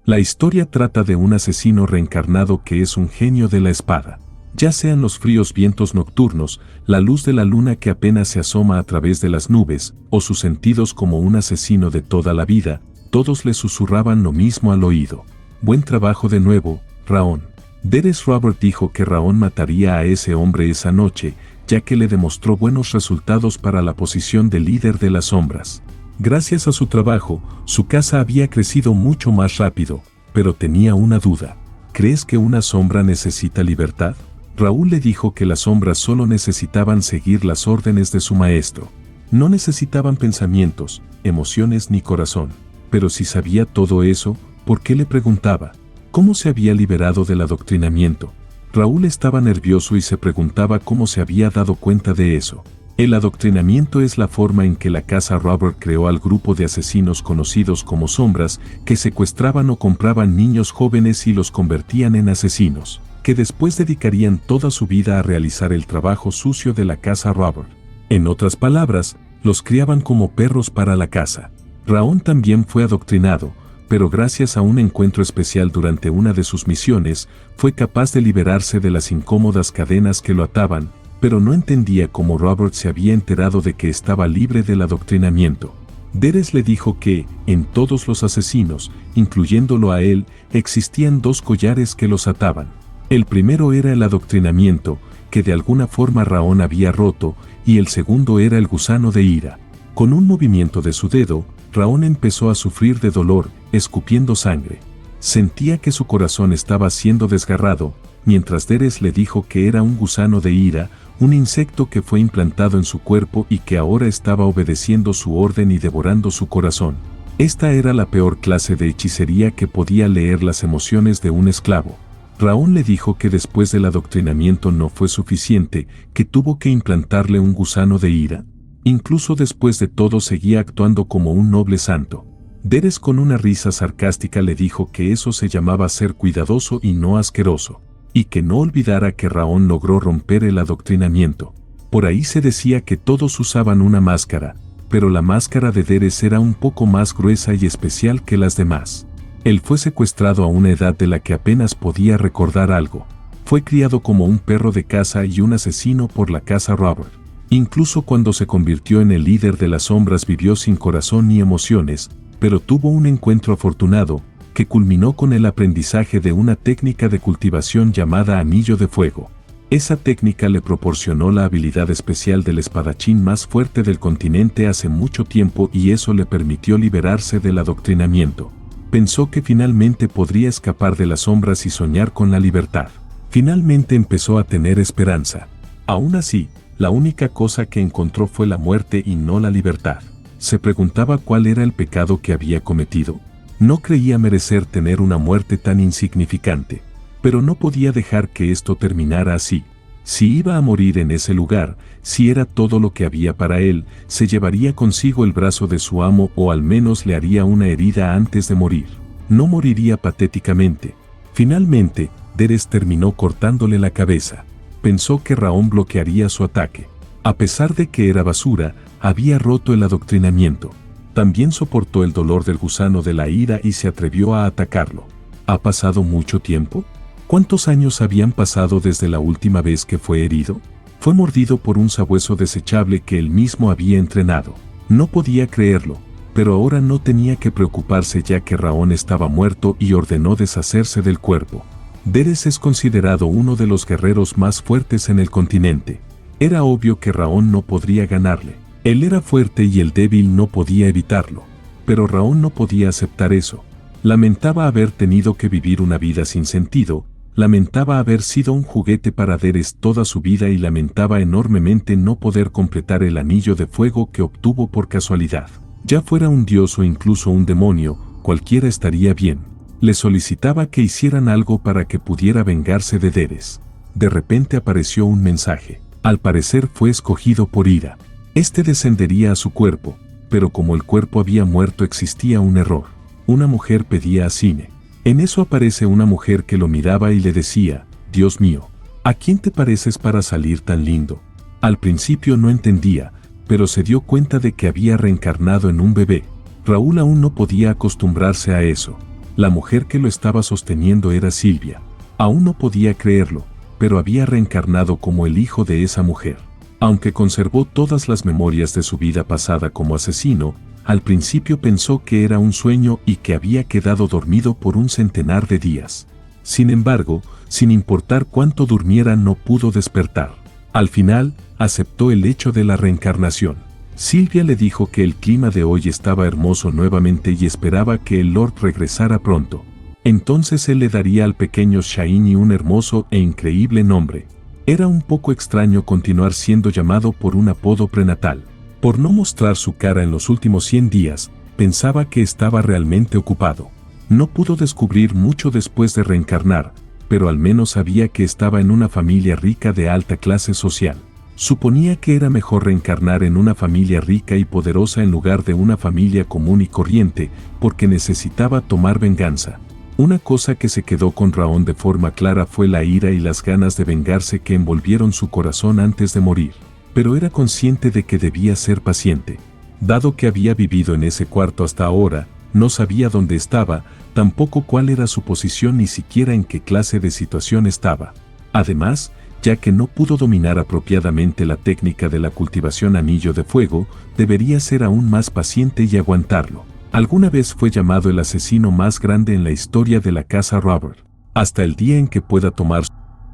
La historia trata de un asesino reencarnado que es un genio de la espada. Ya sean los fríos vientos nocturnos, la luz de la luna que apenas se asoma a través de las nubes, o sus sentidos como un asesino de toda la vida, todos le susurraban lo mismo al oído. Buen trabajo de nuevo, Raon. Derek Robert dijo que Raon mataría a ese hombre esa noche, ya que le demostró buenos resultados para la posición de líder de las sombras. Gracias a su trabajo, su casa había crecido mucho más rápido, pero tenía una duda. ¿Crees que una sombra necesita libertad? Raúl le dijo que las sombras solo necesitaban seguir las órdenes de su maestro. No necesitaban pensamientos, emociones ni corazón. Pero si sabía todo eso, ¿por qué le preguntaba? ¿Cómo se había liberado del adoctrinamiento? Raúl estaba nervioso y se preguntaba cómo se había dado cuenta de eso. El adoctrinamiento es la forma en que la casa Robert creó al grupo de asesinos conocidos como sombras, que secuestraban o compraban niños jóvenes y los convertían en asesinos, que después dedicarían toda su vida a realizar el trabajo sucio de la casa Robert. En otras palabras, los criaban como perros para la casa. Raon también fue adoctrinado, pero gracias a un encuentro especial durante una de sus misiones, fue capaz de liberarse de las incómodas cadenas que lo ataban, pero no entendía cómo Robert se había enterado de que estaba libre del adoctrinamiento. Derek le dijo que, en todos los asesinos, incluyéndolo a él, existían dos collares que los ataban. El primero era el adoctrinamiento, que de alguna forma Raon había roto, y el segundo era el gusano de ira. Con un movimiento de su dedo, Raon empezó a sufrir de dolor, escupiendo sangre. Sentía que su corazón estaba siendo desgarrado, mientras Derek le dijo que era un gusano de ira, un insecto que fue implantado en su cuerpo y que ahora estaba obedeciendo su orden y devorando su corazón. Esta era la peor clase de hechicería que podía leer las emociones de un esclavo. Raon le dijo que después del adoctrinamiento no fue suficiente, que tuvo que implantarle un gusano de ira. Incluso después de todo seguía actuando como un noble santo. Derek con una risa sarcástica le dijo que eso se llamaba ser cuidadoso y no asqueroso, y que no olvidara que Raon logró romper el adoctrinamiento. Por ahí se decía que todos usaban una máscara, pero la máscara de Derek era un poco más gruesa y especial que las demás. Él fue secuestrado a una edad de la que apenas podía recordar algo. Fue criado como un perro de caza y un asesino por la casa Robert. Incluso cuando se convirtió en el líder de las sombras vivió sin corazón ni emociones, pero tuvo un encuentro afortunado, que culminó con el aprendizaje de una técnica de cultivación llamada Anillo de Fuego. Esa técnica le proporcionó la habilidad especial del espadachín más fuerte del continente hace mucho tiempo y eso le permitió liberarse del adoctrinamiento. Pensó que finalmente podría escapar de las sombras y soñar con la libertad. Finalmente empezó a tener esperanza. Aún así, la única cosa que encontró fue la muerte y no la libertad. Se preguntaba cuál era el pecado que había cometido. No creía merecer tener una muerte tan insignificante, pero no podía dejar que esto terminara así. Si iba a morir en ese lugar, si era todo lo que había para él, se llevaría consigo el brazo de su amo o al menos le haría una herida antes de morir. No moriría patéticamente. Finalmente, Derek terminó cortándole la cabeza. Pensó que Raon bloquearía su ataque. A pesar de que era basura, había roto el adoctrinamiento. También soportó el dolor del gusano de la ira y se atrevió a atacarlo. ¿Ha pasado mucho tiempo? ¿Cuántos años habían pasado desde la última vez que fue herido? Fue mordido por un sabueso desechable que él mismo había entrenado. No podía creerlo, pero ahora no tenía que preocuparse ya que Raon estaba muerto y ordenó deshacerse del cuerpo. Derek es considerado uno de los guerreros más fuertes en el continente. Era obvio que Raon no podría ganarle. Él era fuerte y el débil no podía evitarlo. Pero Raon no podía aceptar eso. Lamentaba haber tenido que vivir una vida sin sentido, lamentaba haber sido un juguete para Derek toda su vida y lamentaba enormemente no poder completar el anillo de fuego que obtuvo por casualidad. Ya fuera un dios o incluso un demonio, cualquiera estaría bien. Le solicitaba que hicieran algo para que pudiera vengarse de Derek. De repente apareció un mensaje. Al parecer fue escogido por ira. Este descendería a su cuerpo, pero como el cuerpo había muerto existía un error. Una mujer pedía a Cine. En eso aparece una mujer que lo miraba y le decía, Dios mío, ¿a quién te pareces para salir tan lindo? Al principio no entendía, pero se dio cuenta de que había reencarnado en un bebé. Raúl aún no podía acostumbrarse a eso. La mujer que lo estaba sosteniendo era Silvia. Aún no podía creerlo, pero había reencarnado como el hijo de esa mujer. Aunque conservó todas las memorias de su vida pasada como asesino, al principio pensó que era un sueño y que había quedado dormido por un centenar de días. Sin embargo, sin importar cuánto durmiera, no pudo despertar. Al final, aceptó el hecho de la reencarnación. Silvia le dijo que el clima de hoy estaba hermoso nuevamente y esperaba que el Lord regresara pronto. Entonces él le daría al pequeño Shiny un hermoso e increíble nombre. Era un poco extraño continuar siendo llamado por un apodo prenatal. Por no mostrar su cara en los últimos 100 días, pensaba que estaba realmente ocupado. No pudo descubrir mucho después de reencarnar, pero al menos sabía que estaba en una familia rica de alta clase social. Suponía que era mejor reencarnar en una familia rica y poderosa en lugar de una familia común y corriente, porque necesitaba tomar venganza. Una cosa que se quedó con Raon de forma clara fue la ira y las ganas de vengarse que envolvieron su corazón antes de morir. Pero era consciente de que debía ser paciente. Dado que había vivido en ese cuarto hasta ahora, no sabía dónde estaba, tampoco cuál era su posición ni siquiera en qué clase de situación estaba. Además, ya que no pudo dominar apropiadamente la técnica de la cultivación anillo de fuego, debería ser aún más paciente y aguantarlo. Alguna vez fue llamado el asesino más grande en la historia de la casa Robert. Hasta el día en que pueda tomar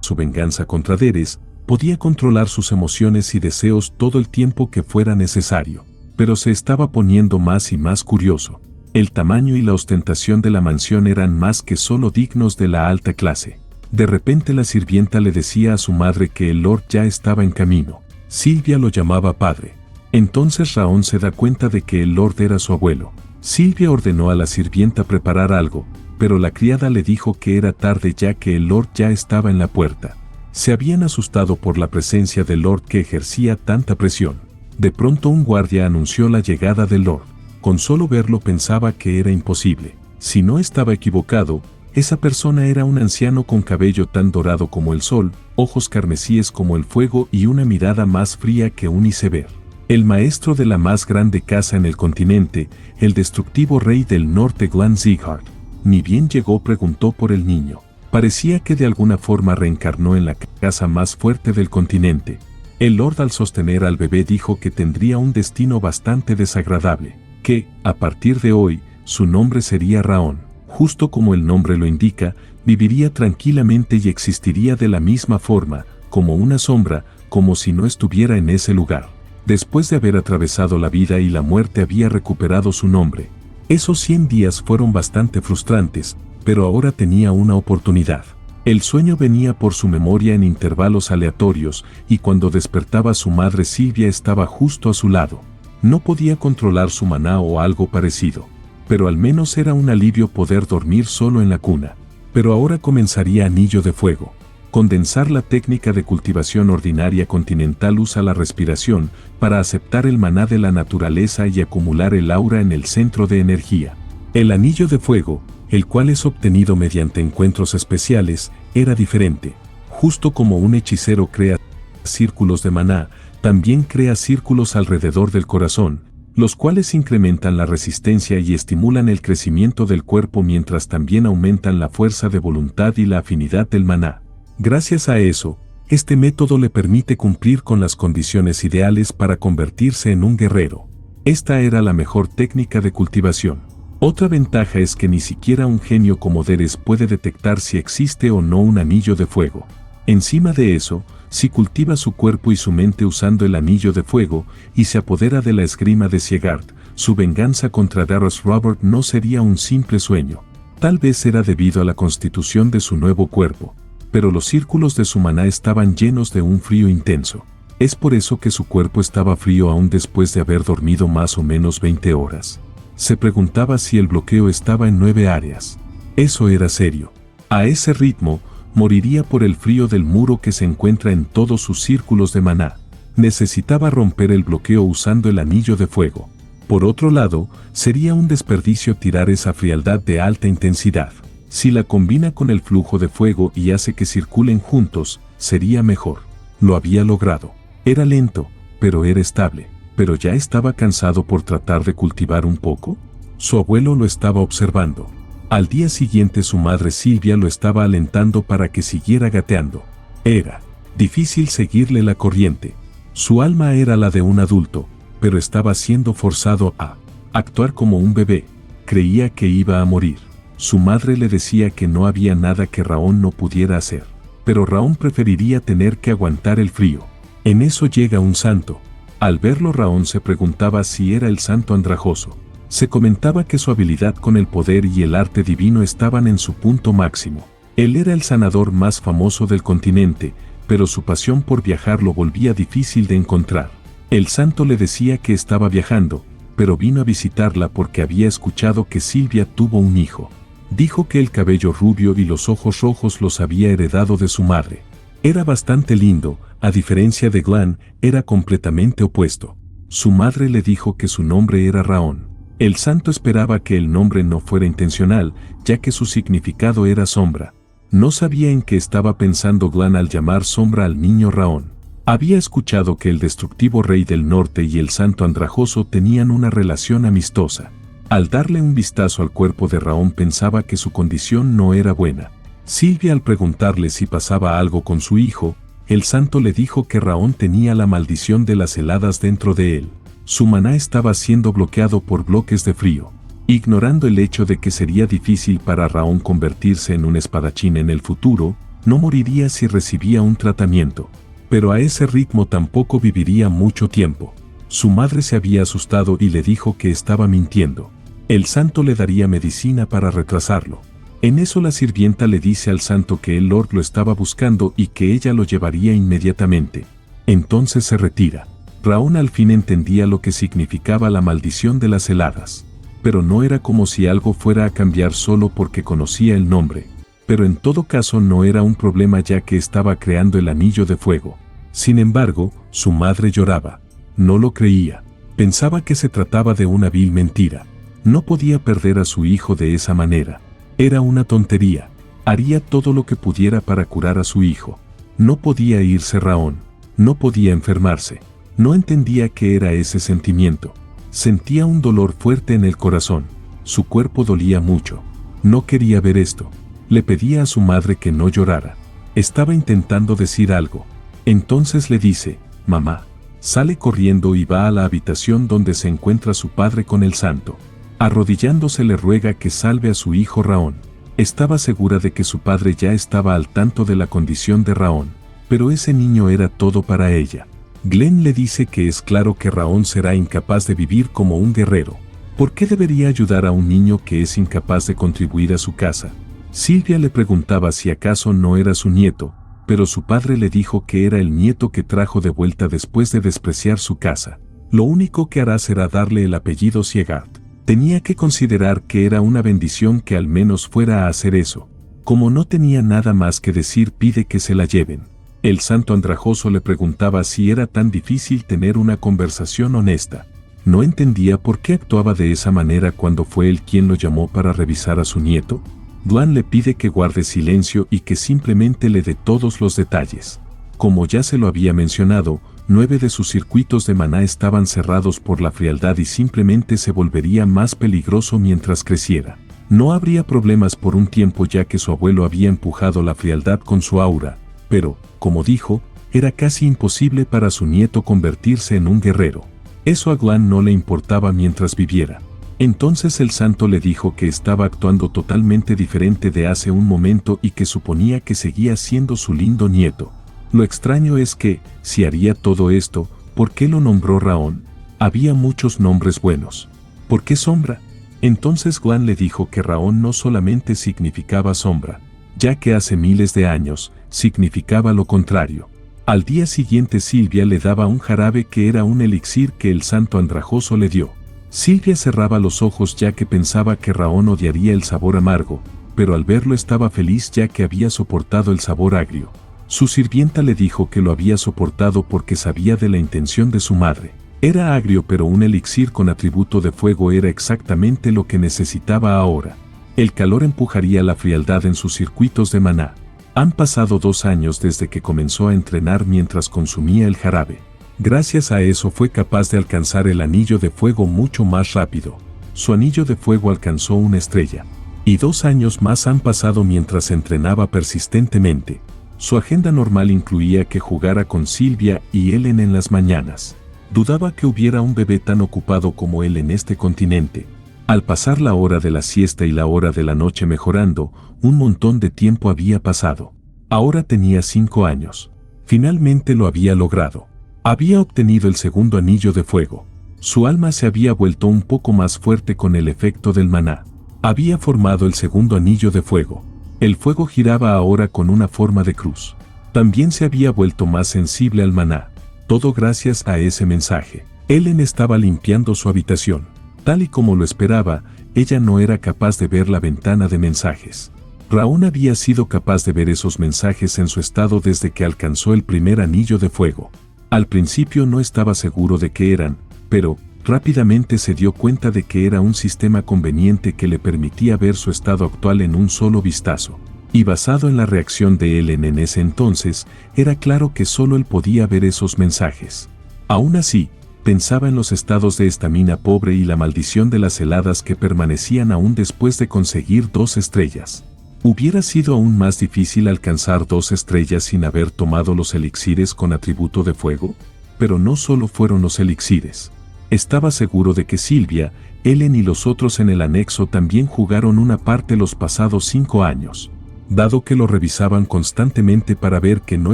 su venganza contra Deres, podía controlar sus emociones y deseos todo el tiempo que fuera necesario. Pero se estaba poniendo más y más curioso. El tamaño y la ostentación de la mansión eran más que solo dignos de la alta clase. De repente la sirvienta le decía a su madre que el Lord ya estaba en camino. Silvia lo llamaba padre. Entonces Raon se da cuenta de que el Lord era su abuelo. Silvia ordenó a la sirvienta preparar algo, pero la criada le dijo que era tarde ya que el Lord ya estaba en la puerta. Se habían asustado por la presencia del Lord que ejercía tanta presión. De pronto un guardia anunció la llegada del Lord. Con solo verlo pensaba que era imposible. Si no estaba equivocado, esa persona era un anciano con cabello tan dorado como el sol, ojos carmesíes como el fuego y una mirada más fría que un iceberg. El maestro de la más grande casa en el continente, el destructivo rey del norte Glan Sighart. Ni bien llegó preguntó por el niño. Parecía que de alguna forma reencarnó en la casa más fuerte del continente. El Lord al sostener al bebé dijo que tendría un destino bastante desagradable, que, a partir de hoy, su nombre sería Raon. Justo como el nombre lo indica, viviría tranquilamente y existiría de la misma forma, como una sombra, como si no estuviera en ese lugar. Después de haber atravesado la vida y la muerte había recuperado su nombre. Esos 100 días fueron bastante frustrantes, pero ahora tenía una oportunidad. El sueño venía por su memoria en intervalos aleatorios, y cuando despertaba su madre Silvia estaba justo a su lado. No podía controlar su maná o algo parecido, pero al menos era un alivio poder dormir solo en la cuna. Pero ahora comenzaría Anillo de Fuego. Condensar la técnica de cultivación ordinaria continental usa la respiración para aceptar el maná de la naturaleza y acumular el aura en el centro de energía. El Anillo de Fuego, el cual es obtenido mediante encuentros especiales, era diferente. Justo como un hechicero crea círculos de maná, también crea círculos alrededor del corazón, los cuales incrementan la resistencia y estimulan el crecimiento del cuerpo mientras también aumentan la fuerza de voluntad y la afinidad del maná. Gracias a eso, este método le permite cumplir con las condiciones ideales para convertirse en un guerrero. Esta era la mejor técnica de cultivación. Otra ventaja es que ni siquiera un genio como Deres puede detectar si existe o no un anillo de fuego. Encima de eso, si cultiva su cuerpo y su mente usando el anillo de fuego y se apodera de la esgrima de Siegard, su venganza contra Darius Robert no sería un simple sueño. Tal vez era debido a la constitución de su nuevo cuerpo, pero los círculos de su maná estaban llenos de un frío intenso. Es por eso que su cuerpo estaba frío aún después de haber dormido más o menos 20 horas. Se preguntaba si el bloqueo estaba en 9 áreas. Eso era serio. A ese ritmo, moriría por el frío del muro que se encuentra en todos sus círculos de maná. Necesitaba romper el bloqueo usando el anillo de fuego. Por otro lado, sería un desperdicio tirar esa frialdad de alta intensidad. Si la combina con el flujo de fuego y hace que circulen juntos, sería mejor. Lo había logrado. Era lento, pero era estable. ¿Pero ya estaba cansado por tratar de cultivar un poco? Su abuelo lo estaba observando. Al día siguiente su madre Silvia lo estaba alentando para que siguiera gateando. Era difícil seguirle la corriente. Su alma era la de un adulto, pero estaba siendo forzado a actuar como un bebé. Creía que iba a morir. Su madre le decía que no había nada que Raón no pudiera hacer, pero Raón preferiría tener que aguantar el frío. En eso llega un santo. Al verlo, Raón se preguntaba si era el santo andrajoso. Se comentaba que su habilidad con el poder y el arte divino estaban en su punto máximo. Él era el sanador más famoso del continente, pero su pasión por viajar lo volvía difícil de encontrar. El santo le decía que estaba viajando, pero vino a visitarla porque había escuchado que Silvia tuvo un hijo. Dijo que el cabello rubio y los ojos rojos los había heredado de su madre. Era bastante lindo, a diferencia de Glan, era completamente opuesto. Su madre le dijo que su nombre era Raón. El santo esperaba que el nombre no fuera intencional, ya que su significado era sombra. No sabía en qué estaba pensando Glan al llamar sombra al niño Raón. Había escuchado que el destructivo rey del norte y el santo andrajoso tenían una relación amistosa. Al darle un vistazo al cuerpo de Raón pensaba que su condición no era buena. Silvia, al preguntarle si pasaba algo con su hijo, el santo le dijo que Raón tenía la maldición de las heladas dentro de él. Su maná estaba siendo bloqueado por bloques de frío. Ignorando el hecho de que sería difícil para Raón convertirse en un espadachín en el futuro, no moriría si recibía un tratamiento. Pero a ese ritmo tampoco viviría mucho tiempo. Su madre se había asustado y le dijo que estaba mintiendo. El santo le daría medicina para retrasarlo. En eso la sirvienta le dice al santo que el Lord lo estaba buscando y que ella lo llevaría inmediatamente. Entonces se retira. Raón al fin entendía lo que significaba la maldición de las heladas. Pero no era como si algo fuera a cambiar solo porque conocía el nombre. Pero en todo caso no era un problema ya que estaba creando el anillo de fuego. Sin embargo, su madre lloraba. No lo creía. Pensaba que se trataba de una vil mentira. No podía perder a su hijo de esa manera. Era una tontería. Haría todo lo que pudiera para curar a su hijo. No podía irse Raón. No podía enfermarse. No entendía qué era ese sentimiento. Sentía un dolor fuerte en el corazón. Su cuerpo dolía mucho. No quería ver esto. Le pedía a su madre que no llorara. Estaba intentando decir algo. Entonces le dice, «Mamá». Sale corriendo y va a la habitación donde se encuentra su padre con el santo. Arrodillándose le ruega que salve a su hijo Raón. Estaba segura de que su padre ya estaba al tanto de la condición de Raón, pero ese niño era todo para ella. Glenn le dice que es claro que Raón será incapaz de vivir como un guerrero. ¿Por qué debería ayudar a un niño que es incapaz de contribuir a su casa? Silvia le preguntaba si acaso no era su nieto, pero su padre le dijo que era el nieto que trajo de vuelta después de despreciar su casa. Lo único que hará será darle el apellido Siegard. Tenía que considerar que era una bendición que al menos fuera a hacer eso. Como no tenía nada más que decir, pide que se la lleven. El santo andrajoso le preguntaba si era tan difícil tener una conversación honesta. No entendía por qué actuaba de esa manera cuando fue él quien lo llamó para revisar a su nieto. Glan le pide que guarde silencio y que simplemente le dé todos los detalles. Como ya se lo había mencionado, 9 de sus circuitos de maná estaban cerrados por la frialdad y simplemente se volvería más peligroso mientras creciera. No habría problemas por un tiempo ya que su abuelo había empujado la frialdad con su aura, pero, como dijo, era casi imposible para su nieto convertirse en un guerrero. Eso a Glan no le importaba mientras viviera. Entonces el santo le dijo que estaba actuando totalmente diferente de hace un momento y que suponía que seguía siendo su lindo nieto. Lo extraño es que, si haría todo esto, ¿por qué lo nombró Raón? Había muchos nombres buenos. ¿Por qué sombra? Entonces Glan le dijo que Raón no solamente significaba sombra, ya que hace miles de años, significaba lo contrario. Al día siguiente Silvia le daba un jarabe que era un elixir que el santo andrajoso le dio. Silvia cerraba los ojos ya que pensaba que Raón odiaría el sabor amargo, pero al verlo estaba feliz ya que había soportado el sabor agrio. Su sirvienta le dijo que lo había soportado porque sabía de la intención de su madre. Era agrio, pero un elixir con atributo de fuego era exactamente lo que necesitaba ahora. El calor empujaría la frialdad en sus circuitos de maná. Han pasado 2 años desde que comenzó a entrenar mientras consumía el jarabe. Gracias a eso fue capaz de alcanzar el anillo de fuego mucho más rápido. Su anillo de fuego alcanzó una estrella. Y 2 años más han pasado mientras entrenaba persistentemente. Su agenda normal incluía que jugara con Sylvia y Ellen en las mañanas. Dudaba que hubiera un bebé tan ocupado como él en este continente. Al pasar la hora de la siesta y la hora de la noche mejorando, un montón de tiempo había pasado. Ahora tenía 5 años. Finalmente lo había logrado. Había obtenido el segundo anillo de fuego. Su alma se había vuelto un poco más fuerte con el efecto del maná. Había formado el segundo anillo de fuego. El fuego giraba ahora con una forma de cruz. También se había vuelto más sensible al maná. Todo gracias a ese mensaje. Ellen estaba limpiando su habitación. Tal y como lo esperaba, ella no era capaz de ver la ventana de mensajes. Raón había sido capaz de ver esos mensajes en su estado desde que alcanzó el primer anillo de fuego. Al principio no estaba seguro de qué eran, pero rápidamente se dio cuenta de que era un sistema conveniente que le permitía ver su estado actual en un solo vistazo. Y basado en la reacción de Ellen en ese entonces, era claro que solo él podía ver esos mensajes. Aún así, pensaba en los estados de estamina pobre y la maldición de las heladas que permanecían aún después de conseguir 2 estrellas. Hubiera sido aún más difícil alcanzar 2 estrellas sin haber tomado los elixires con atributo de fuego, pero no solo fueron los elixires. Estaba seguro de que Sylvia, Ellen y los otros en el anexo también jugaron una parte los pasados 5 años, dado que lo revisaban constantemente para ver que no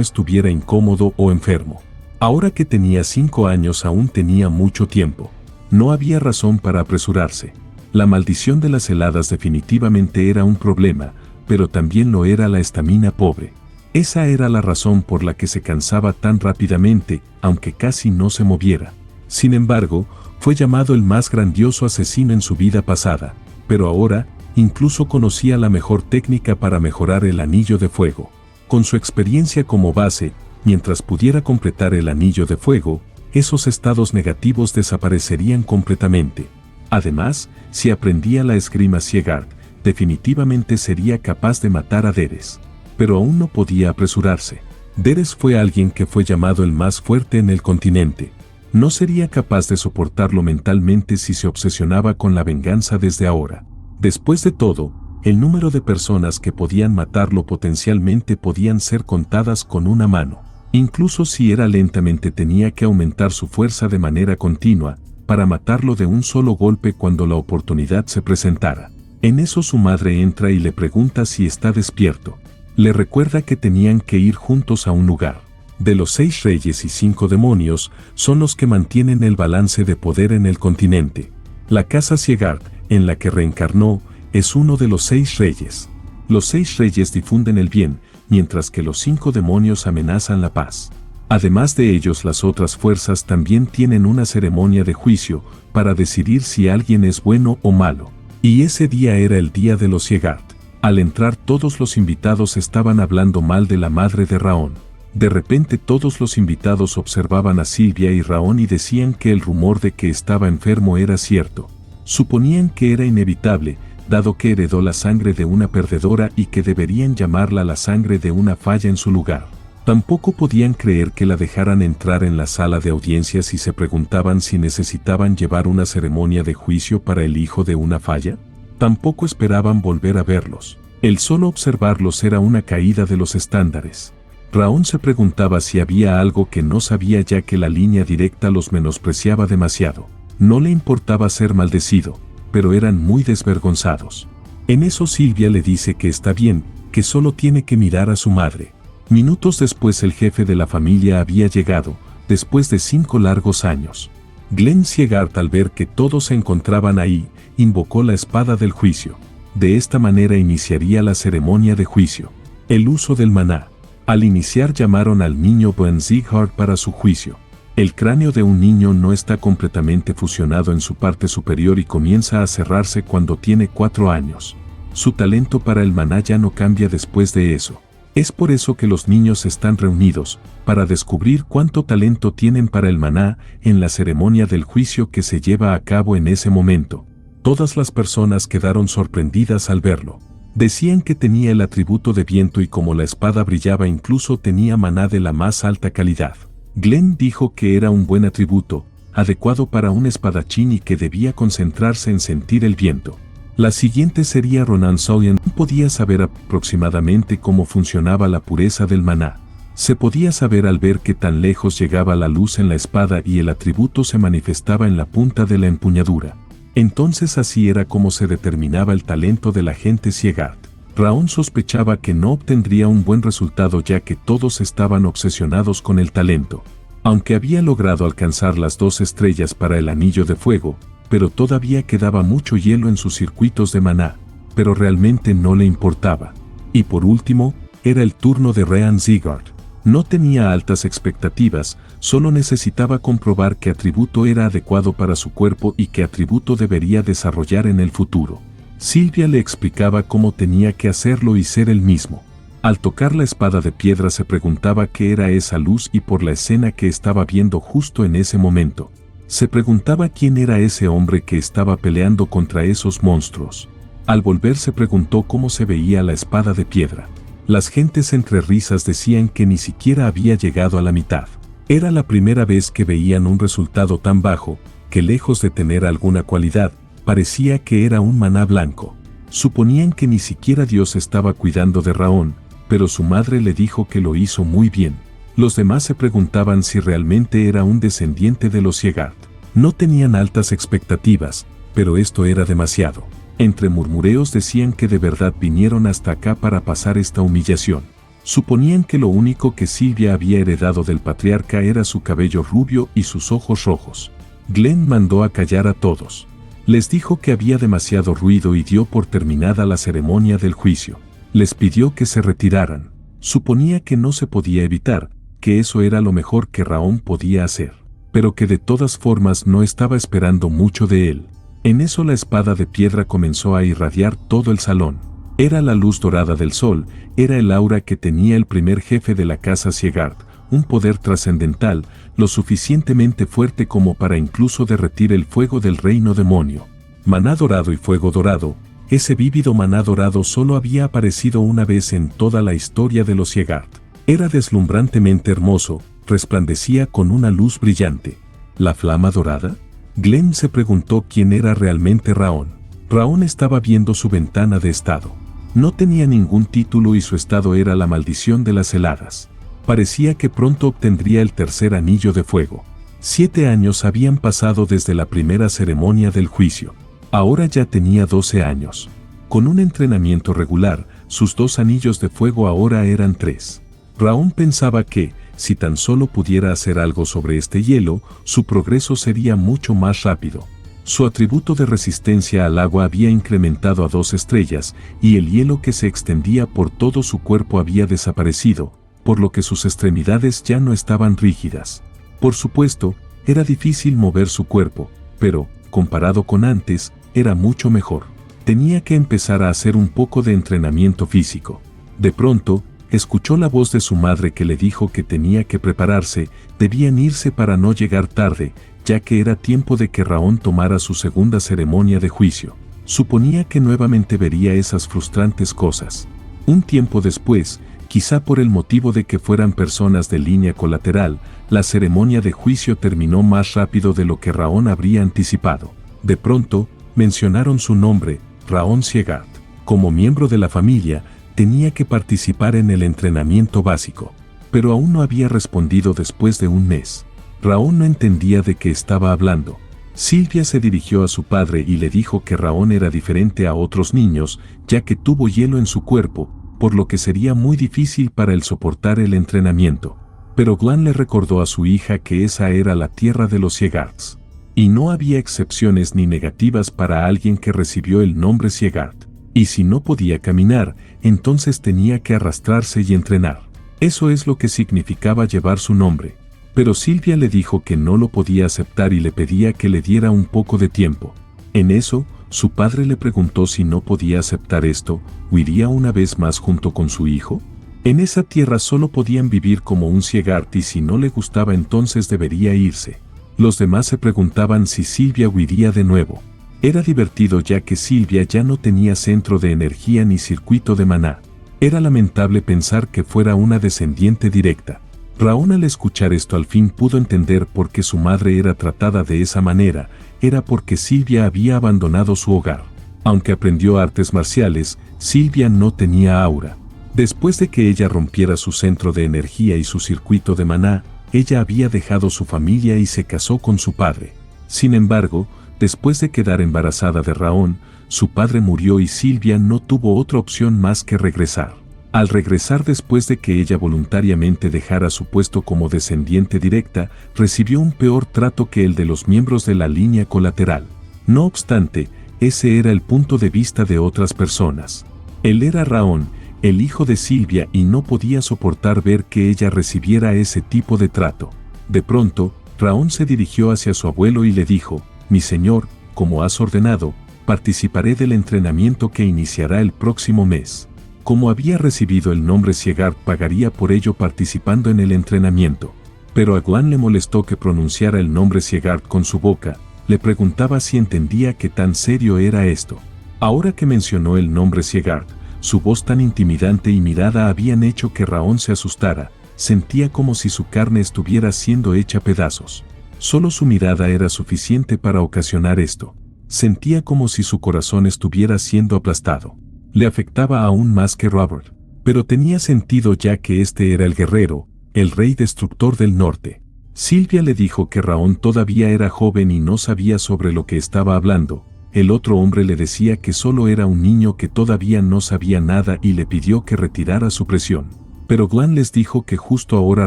estuviera incómodo o enfermo. Ahora que tenía 5 años aún tenía mucho tiempo. No había razón para apresurarse. La maldición de las heladas definitivamente era un problema, pero también lo era la estamina pobre. Esa era la razón por la que se cansaba tan rápidamente, aunque casi no se moviera. Sin embargo, fue llamado el más grandioso asesino en su vida pasada, pero ahora, incluso conocía la mejor técnica para mejorar el anillo de fuego. Con su experiencia como base, mientras pudiera completar el anillo de fuego, esos estados negativos desaparecerían completamente. Además, si aprendía la esgrima Siegard, definitivamente sería capaz de matar a Deres. Pero aún no podía apresurarse. Deres fue alguien que fue llamado el más fuerte en el continente. No sería capaz de soportarlo mentalmente si se obsesionaba con la venganza desde ahora. Después de todo, el número de personas que podían matarlo potencialmente podían ser contadas con una mano. Incluso si era lentamente tenía que aumentar su fuerza de manera continua, para matarlo de un solo golpe cuando la oportunidad se presentara. En eso su madre entra y le pregunta si está despierto. Le recuerda que tenían que ir juntos a un lugar. De los 6 reyes y 5 demonios, son los que mantienen el balance de poder en el continente. La casa Siegard, en la que reencarnó, es uno de los 6 reyes. Los 6 reyes difunden el bien, mientras que los 5 demonios amenazan la paz. Además de ellos, las otras fuerzas también tienen una ceremonia de juicio para decidir si alguien es bueno o malo. Y ese día era el día de los Siegard. Al entrar todos los invitados estaban hablando mal de la madre de Raón. De repente todos los invitados observaban a Sylvia y Raón y decían que el rumor de que estaba enfermo era cierto. Suponían que era inevitable, dado que heredó la sangre de una perdedora y que deberían llamarla la sangre de una falla en su lugar. Tampoco podían creer que la dejaran entrar en la sala de audiencias y se preguntaban si necesitaban llevar una ceremonia de juicio para el hijo de una falla. Tampoco esperaban volver a verlos. El solo observarlos era una caída de los estándares. Raón se preguntaba si había algo que no sabía, ya que la línea directa los menospreciaba demasiado. No le importaba ser maldecido, pero eran muy desvergonzados. En eso Sylvia le dice que está bien, que solo tiene que mirar a su madre. Minutos después el jefe de la familia había llegado, después de 5 largos años. Glenn Siegard, al ver que todos se encontraban ahí, invocó la espada del juicio. De esta manera iniciaría la ceremonia de juicio. El uso del maná. Al iniciar llamaron al niño Ben Siegard para su juicio. El cráneo de un niño no está completamente fusionado en su parte superior y comienza a cerrarse cuando tiene 4 años. Su talento para el maná ya no cambia después de eso. Es por eso que los niños están reunidos, para descubrir cuánto talento tienen para el maná en la ceremonia del juicio que se lleva a cabo en ese momento. Todas las personas quedaron sorprendidas al verlo. Decían que tenía el atributo de viento y como la espada brillaba incluso tenía maná de la más alta calidad. Glenn dijo que era un buen atributo, adecuado para un espadachín y que debía concentrarse en sentir el viento. La siguiente sería Ronan Solian. Podía saber aproximadamente cómo funcionaba la pureza del maná. Se podía saber al ver que tan lejos llegaba la luz en la espada y el atributo se manifestaba en la punta de la empuñadura. Entonces así era como se determinaba el talento del agente Siegard. Raon sospechaba que no obtendría un buen resultado ya que todos estaban obsesionados con el talento. Aunque había logrado alcanzar las 2 estrellas para el anillo de fuego, pero todavía quedaba mucho hielo en sus circuitos de maná, pero realmente no le importaba. Y por último, era el turno de Rean Sigurd. No tenía altas expectativas, solo necesitaba comprobar qué atributo era adecuado para su cuerpo y qué atributo debería desarrollar en el futuro. Silvia le explicaba cómo tenía que hacerlo y ser él mismo. Al tocar la espada de piedra se preguntaba qué era esa luz y por la escena que estaba viendo justo en ese momento. Se preguntaba quién era ese hombre que estaba peleando contra esos monstruos. Al volver se preguntó cómo se veía la espada de piedra. Las gentes entre risas decían que ni siquiera había llegado a la mitad. Era la primera vez que veían un resultado tan bajo, que lejos de tener alguna cualidad, parecía que era un maná blanco. Suponían que ni siquiera Dios estaba cuidando de Raon, pero su madre le dijo que lo hizo muy bien. Los demás se preguntaban si realmente era un descendiente de los Siegard. No tenían altas expectativas, pero esto era demasiado. Entre murmureos decían que de verdad vinieron hasta acá para pasar esta humillación. Suponían que lo único que Silvia había heredado del patriarca era su cabello rubio y sus ojos rojos. Glenn mandó a callar a todos. Les dijo que había demasiado ruido y dio por terminada la ceremonia del juicio. Les pidió que se retiraran. Suponía que no se podía evitar, que eso era lo mejor que Raon podía hacer, pero que de todas formas no estaba esperando mucho de él. En eso la espada de piedra comenzó a irradiar todo el salón. Era la luz dorada del sol, era el aura que tenía el primer jefe de la casa Siegard, un poder trascendental, lo suficientemente fuerte como para incluso derretir el fuego del reino demonio. Maná dorado y fuego dorado, ese vívido maná dorado solo había aparecido una vez en toda la historia de los Siegard. Era deslumbrantemente hermoso, resplandecía con una luz brillante. ¿La flama dorada? Glenn se preguntó quién era realmente Raon. Raon estaba viendo su ventana de estado. No tenía ningún título y su estado era la maldición de las heladas. Parecía que pronto obtendría el tercer anillo de fuego. 7 años habían pasado desde la primera ceremonia del juicio. Ahora ya tenía 12 años. Con un entrenamiento regular, sus 2 anillos de fuego ahora eran 3. Raon pensaba que, si tan solo pudiera hacer algo sobre este hielo, su progreso sería mucho más rápido. Su atributo de resistencia al agua había incrementado a 2 estrellas, y el hielo que se extendía por todo su cuerpo había desaparecido, por lo que sus extremidades ya no estaban rígidas. Por supuesto, era difícil mover su cuerpo, pero, comparado con antes, era mucho mejor. Tenía que empezar a hacer un poco de entrenamiento físico. De pronto, escuchó la voz de su madre que le dijo que tenía que prepararse, debían irse para no llegar tarde, ya que era tiempo de que Raon tomara su segunda ceremonia de juicio. Suponía que nuevamente vería esas frustrantes cosas. Un tiempo después, quizá por el motivo de que fueran personas de línea colateral, la ceremonia de juicio terminó más rápido de lo que Raon habría anticipado. De pronto, mencionaron su nombre, Raon Siegard. Como miembro de la familia, tenía que participar en el entrenamiento básico, pero aún no había respondido después de un mes. Raon no entendía de qué estaba hablando. Silvia se dirigió a su padre y le dijo que Raon era diferente a otros niños, ya que tuvo hielo en su cuerpo, por lo que sería muy difícil para él soportar el entrenamiento. Pero Glenn le recordó a su hija que esa era la tierra de los Siegards. Y no había excepciones ni negativas para alguien que recibió el nombre Siegard. Y si no podía caminar, entonces tenía que arrastrarse y entrenar. Eso es lo que significaba llevar su nombre. Pero Silvia le dijo que no lo podía aceptar y le pedía que le diera un poco de tiempo. En eso, su padre le preguntó si no podía aceptar esto, ¿huiría una vez más junto con su hijo? En esa tierra solo podían vivir como un Siegard y si no le gustaba entonces debería irse. Los demás se preguntaban si Silvia huiría de nuevo. Era divertido ya que Silvia ya no tenía centro de energía ni circuito de maná. Era lamentable pensar que fuera una descendiente directa. Raon al escuchar esto al fin pudo entender por qué su madre era tratada de esa manera, era porque Silvia había abandonado su hogar. Aunque aprendió artes marciales, Sylvia no tenía aura. Después de que ella rompiera su centro de energía y su circuito de maná, ella había dejado su familia y se casó con su padre. Sin embargo, después de quedar embarazada de Raón, su padre murió y Sylvia no tuvo otra opción más que regresar. Al regresar después de que ella voluntariamente dejara su puesto como descendiente directa, recibió un peor trato que el de los miembros de la línea colateral. No obstante, ese era el punto de vista de otras personas. Él era Raón, el hijo de Sylvia, y no podía soportar ver que ella recibiera ese tipo de trato. De pronto, Raón se dirigió hacia su abuelo y le dijo: «Mi señor, como has ordenado, participaré del entrenamiento que iniciará el próximo mes». Como había recibido el nombre Siegard, pagaría por ello participando en el entrenamiento. Pero a Gwan le molestó que pronunciara el nombre Siegard con su boca. Le preguntaba si entendía qué tan serio era esto. Ahora que mencionó el nombre Siegard, su voz tan intimidante y mirada habían hecho que Raón se asustara. Sentía como si su carne estuviera siendo hecha pedazos. Solo su mirada era suficiente para ocasionar esto. Sentía como si su corazón estuviera siendo aplastado. Le afectaba aún más que Robert. Pero tenía sentido, ya que este era el guerrero, el rey destructor del norte. Sylvia le dijo que Raón todavía era joven y no sabía sobre lo que estaba hablando. El otro hombre le decía que solo era un niño que todavía no sabía nada y le pidió que retirara su presión. Pero Gwan les dijo que justo ahora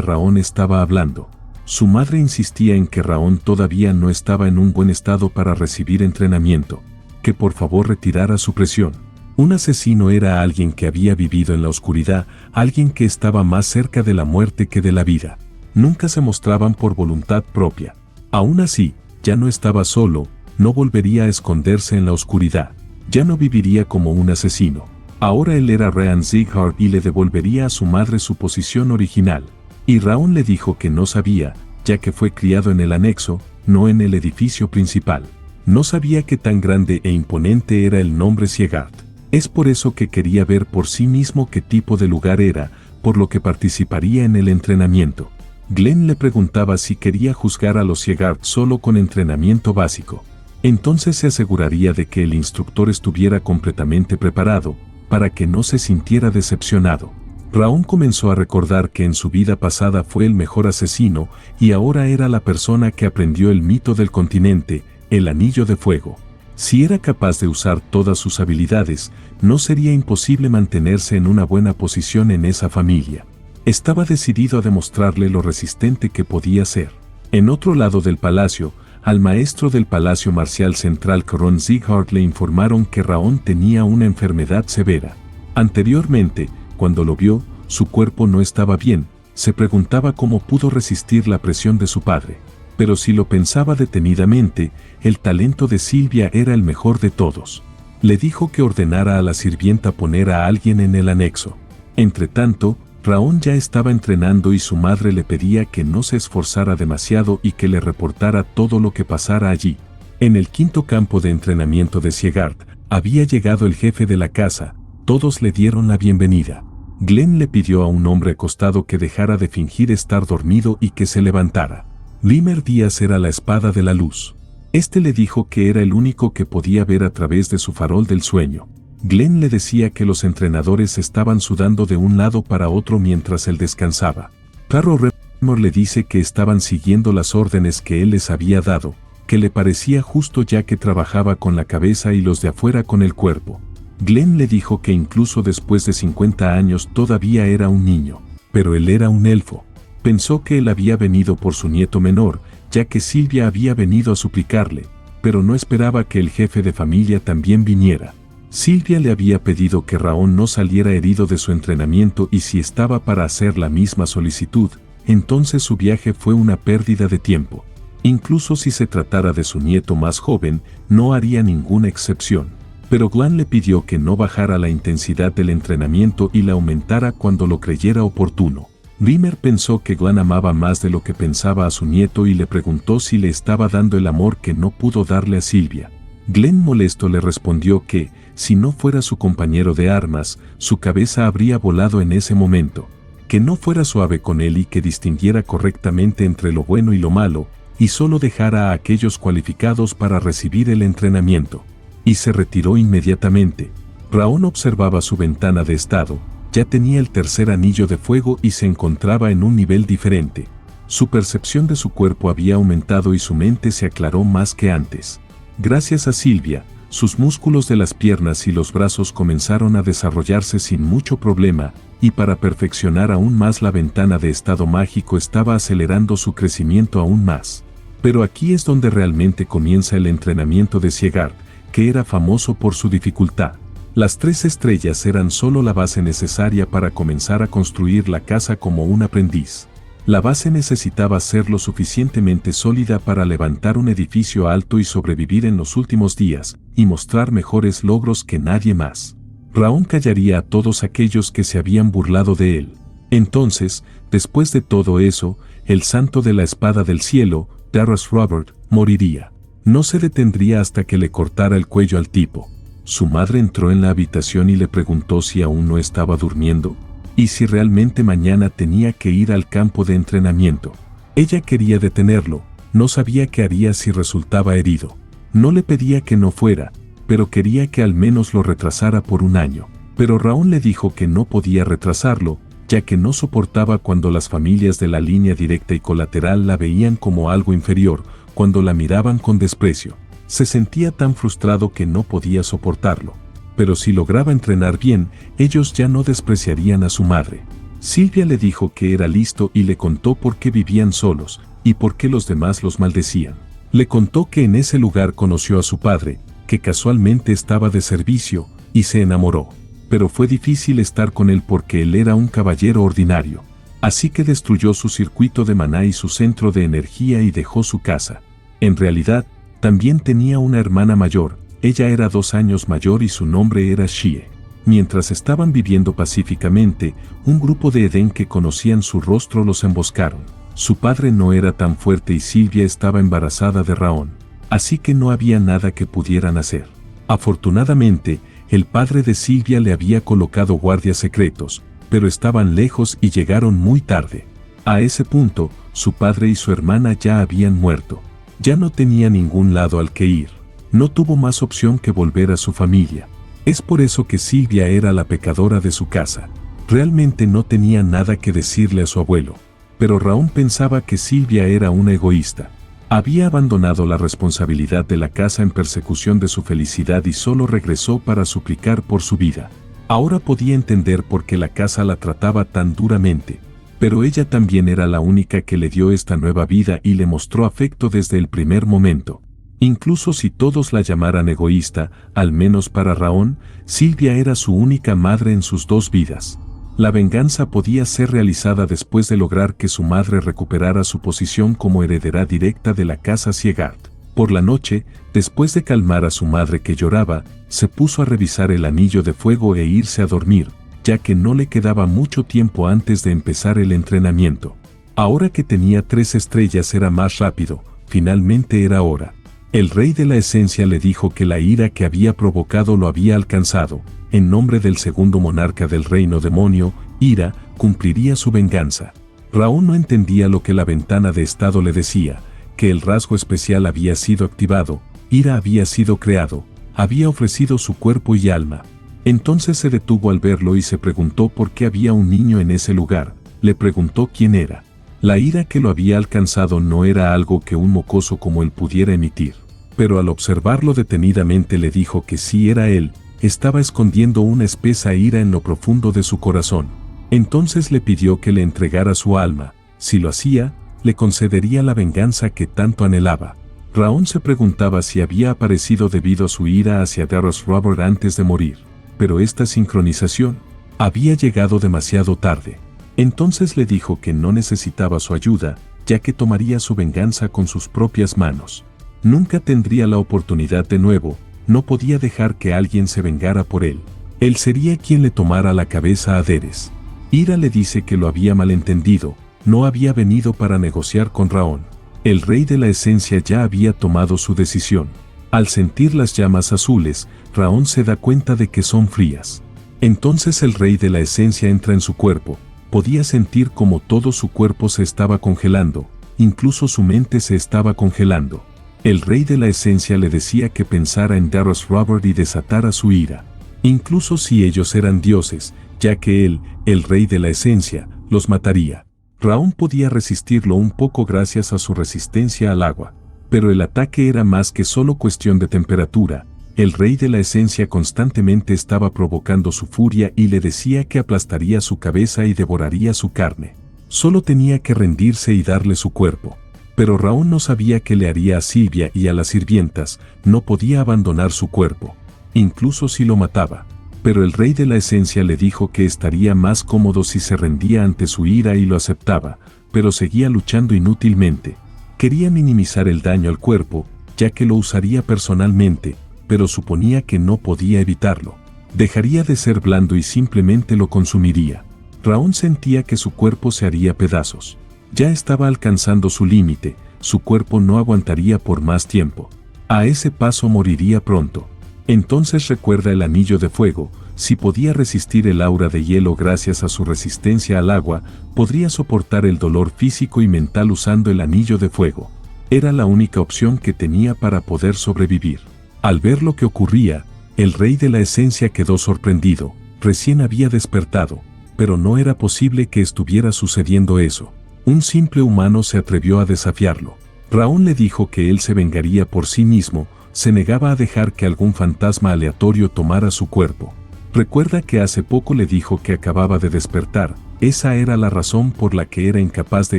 Raón estaba hablando. Su madre insistía en que Raón todavía no estaba en un buen estado para recibir entrenamiento, que por favor retirara su presión. Un asesino era alguien que había vivido en la oscuridad, alguien que estaba más cerca de la muerte que de la vida. Nunca se mostraban por voluntad propia. Aún así, ya no estaba solo, no volvería a esconderse en la oscuridad. Ya no viviría como un asesino. Ahora él era Ryan Siegard y le devolvería a su madre su posición original. Y Raón le dijo que no sabía, ya que fue criado en el anexo, no en el edificio principal. No sabía qué tan grande e imponente era el nombre Siegard. Es por eso que quería ver por sí mismo qué tipo de lugar era, por lo que participaría en el entrenamiento. Glenn le preguntaba si quería juzgar a los Siegard solo con entrenamiento básico. Entonces se aseguraría de que el instructor estuviera completamente preparado, para que no se sintiera decepcionado. Raón comenzó a recordar que en su vida pasada fue el mejor asesino y ahora era la persona que aprendió el mito del continente, el anillo de fuego. Si era capaz de usar todas sus habilidades, no sería imposible mantenerse en una buena posición en esa familia. Estaba decidido a demostrarle lo resistente que podía ser. En otro lado del palacio, al maestro del Palacio Marcial Central Coron Siegard le informaron que Raón tenía una enfermedad severa. Anteriormente, cuando lo vio, su cuerpo no estaba bien. Se preguntaba cómo pudo resistir la presión de su padre. Pero si lo pensaba detenidamente, el talento de Sylvia era el mejor de todos. Le dijo que ordenara a la sirvienta poner a alguien en el anexo. Entretanto, Raón ya estaba entrenando y su madre le pedía que no se esforzara demasiado y que le reportara todo lo que pasara allí. En el quinto campo de entrenamiento de Siegard, había llegado el jefe de la casa. Todos le dieron la bienvenida. Glenn le pidió a un hombre acostado que dejara de fingir estar dormido y que se levantara. Limer Díaz era la espada de la luz. Este le dijo que era el único que podía ver a través de su farol del sueño. Glenn le decía que los entrenadores estaban sudando de un lado para otro mientras él descansaba. Carro Redmore le dice que estaban siguiendo las órdenes que él les había dado, que le parecía justo ya que trabajaba con la cabeza y los de afuera con el cuerpo. Glenn le dijo que incluso después de 50 años todavía era un niño, pero él era un elfo. Pensó que él había venido por su nieto menor, ya que Sylvia había venido a suplicarle, pero no esperaba que el jefe de familia también viniera. Sylvia le había pedido que Raón no saliera herido de su entrenamiento y si estaba para hacer la misma solicitud, entonces su viaje fue una pérdida de tiempo. Incluso si se tratara de su nieto más joven, no haría ninguna excepción. Pero Gwan le pidió que no bajara la intensidad del entrenamiento y la aumentara cuando lo creyera oportuno. Limer pensó que Gwan amaba más de lo que pensaba a su nieto y le preguntó si le estaba dando el amor que no pudo darle a Sylvia. Glenn molesto le respondió que, si no fuera su compañero de armas, su cabeza habría volado en ese momento. Que no fuera suave con él y que distinguiera correctamente entre lo bueno y lo malo, y solo dejara a aquellos cualificados para recibir el entrenamiento. y se retiró inmediatamente. Raón observaba su ventana de estado, ya tenía el tercer anillo de fuego y se encontraba en un nivel diferente. Su percepción de su cuerpo había aumentado y su mente se aclaró más que antes. Gracias a Silvia, sus músculos de las piernas y los brazos comenzaron a desarrollarse sin mucho problema, y para perfeccionar aún más la ventana de estado mágico estaba acelerando su crecimiento aún más. Pero aquí es donde realmente comienza el entrenamiento de Siegard, que era famoso por su dificultad. Las 3 estrellas eran solo la base necesaria para comenzar a construir la casa como un aprendiz. La base necesitaba ser lo suficientemente sólida para levantar un edificio alto y sobrevivir en los últimos días, y mostrar mejores logros que nadie más. Raón callaría a todos aquellos que se habían burlado de él. Entonces, después de todo eso, el santo de la espada del cielo, Darius Robert, moriría. No se detendría hasta que le cortara el cuello al tipo. Su madre entró en la habitación y le preguntó si aún no estaba durmiendo, y si realmente mañana tenía que ir al campo de entrenamiento. Ella quería detenerlo, no sabía qué haría si resultaba herido. No le pedía que no fuera, pero quería que al menos lo retrasara por un año. Pero Raón le dijo que no podía retrasarlo, ya que no soportaba cuando las familias de la línea directa y colateral la veían como algo inferior, cuando la miraban con desprecio. Se sentía tan frustrado que no podía soportarlo. Pero si lograba entrenar bien, ellos ya no despreciarían a su madre. Silvia le dijo que era listo y le contó por qué vivían solos, y por qué los demás los maldecían. Le contó que en ese lugar conoció a su padre, que casualmente estaba de servicio, y se enamoró. Pero fue difícil estar con él porque él era un caballero ordinario. Así que destruyó su circuito de maná y su centro de energía y dejó su casa. En realidad, también tenía una hermana mayor. Ella era 2 años mayor y su nombre era Shie. Mientras estaban viviendo pacíficamente, un grupo de Edén que conocían su rostro los emboscaron. Su padre no era tan fuerte y Silvia estaba embarazada de Raón. Así que no había nada que pudieran hacer. Afortunadamente, el padre de Silvia le había colocado guardias secretos, pero estaban lejos y llegaron muy tarde. A ese punto, su padre y su hermana ya habían muerto. Ya no tenía ningún lado al que ir. No tuvo más opción que volver a su familia. Es por eso que Silvia era la pecadora de su casa. Realmente no tenía nada que decirle a su abuelo. Pero Raón pensaba que Silvia era una egoísta. Había abandonado la responsabilidad de la casa en persecución de su felicidad y solo regresó para suplicar por su vida. Ahora podía entender por qué la casa la trataba tan duramente. Pero ella también era la única que le dio esta nueva vida y le mostró afecto desde el primer momento. Incluso si todos la llamaran egoísta, al menos para Raón, Silvia era su única madre en sus 2 vidas. La venganza podía ser realizada después de lograr que su madre recuperara su posición como heredera directa de la casa Siegard. Por la noche, después de calmar a su madre que lloraba, se puso a revisar el anillo de fuego e irse a dormir, ya que no le quedaba mucho tiempo antes de empezar el entrenamiento. Ahora que tenía 3 estrellas era más rápido, finalmente era hora. El rey de la esencia le dijo que la ira que había provocado lo había alcanzado. En nombre del segundo monarca del reino demonio, Ira, cumpliría su venganza. Raón no entendía lo que la ventana de estado le decía, que el rasgo especial había sido activado, Ira había sido creado, había ofrecido su cuerpo y alma. Entonces se detuvo al verlo y se preguntó por qué había un niño en ese lugar. Le preguntó quién era. La ira que lo había alcanzado no era algo que un mocoso como él pudiera emitir. Pero al observarlo detenidamente le dijo que sí era él, estaba escondiendo una espesa ira en lo profundo de su corazón. Entonces le pidió que le entregara su alma. Si lo hacía, le concedería la venganza que tanto anhelaba. Raón se preguntaba si había aparecido debido a su ira hacia Darius Robert antes de morir. Pero esta sincronización había llegado demasiado tarde. Entonces le dijo que no necesitaba su ayuda, ya que tomaría su venganza con sus propias manos. Nunca tendría la oportunidad de nuevo, no podía dejar que alguien se vengara por él. Él sería quien le tomara la cabeza a Deres. Ira le dice que lo había malentendido, no había venido para negociar con Raón. El rey de la esencia ya había tomado su decisión. Al sentir las llamas azules, Raón se da cuenta de que son frías. Entonces el rey de la esencia entra en su cuerpo. Podía sentir como todo su cuerpo se estaba congelando, incluso su mente se estaba congelando. El rey de la esencia le decía que pensara en Darius Robert y desatara su ira. Incluso si ellos eran dioses, ya que él, el rey de la esencia, los mataría. Raon podía resistirlo un poco gracias a su resistencia al agua, pero el ataque era más que solo cuestión de temperatura. El rey de la esencia constantemente estaba provocando su furia y le decía que aplastaría su cabeza y devoraría su carne. Solo tenía que rendirse y darle su cuerpo. Pero Raon no sabía qué le haría a Sylvia y a las sirvientas, no podía abandonar su cuerpo, incluso si lo mataba. Pero el rey de la esencia le dijo que estaría más cómodo si se rendía ante su ira y lo aceptaba, pero seguía luchando inútilmente. Quería minimizar el daño al cuerpo, ya que lo usaría personalmente, pero suponía que no podía evitarlo. Dejaría de ser blando y simplemente lo consumiría. Raon sentía que su cuerpo se haría pedazos. Ya estaba alcanzando su límite, su cuerpo no aguantaría por más tiempo. A ese paso moriría pronto. Entonces recuerda el anillo de fuego, si podía resistir el aura de hielo gracias a su resistencia al agua, podría soportar el dolor físico y mental usando el anillo de fuego. Era la única opción que tenía para poder sobrevivir. Al ver lo que ocurría, el rey de la esencia quedó sorprendido, recién había despertado, pero no era posible que estuviera sucediendo eso. Un simple humano se atrevió a desafiarlo. Raon le dijo que él se vengaría por sí mismo, se negaba a dejar que algún fantasma aleatorio tomara su cuerpo. Recuerda que hace poco le dijo que acababa de despertar, esa era la razón por la que era incapaz de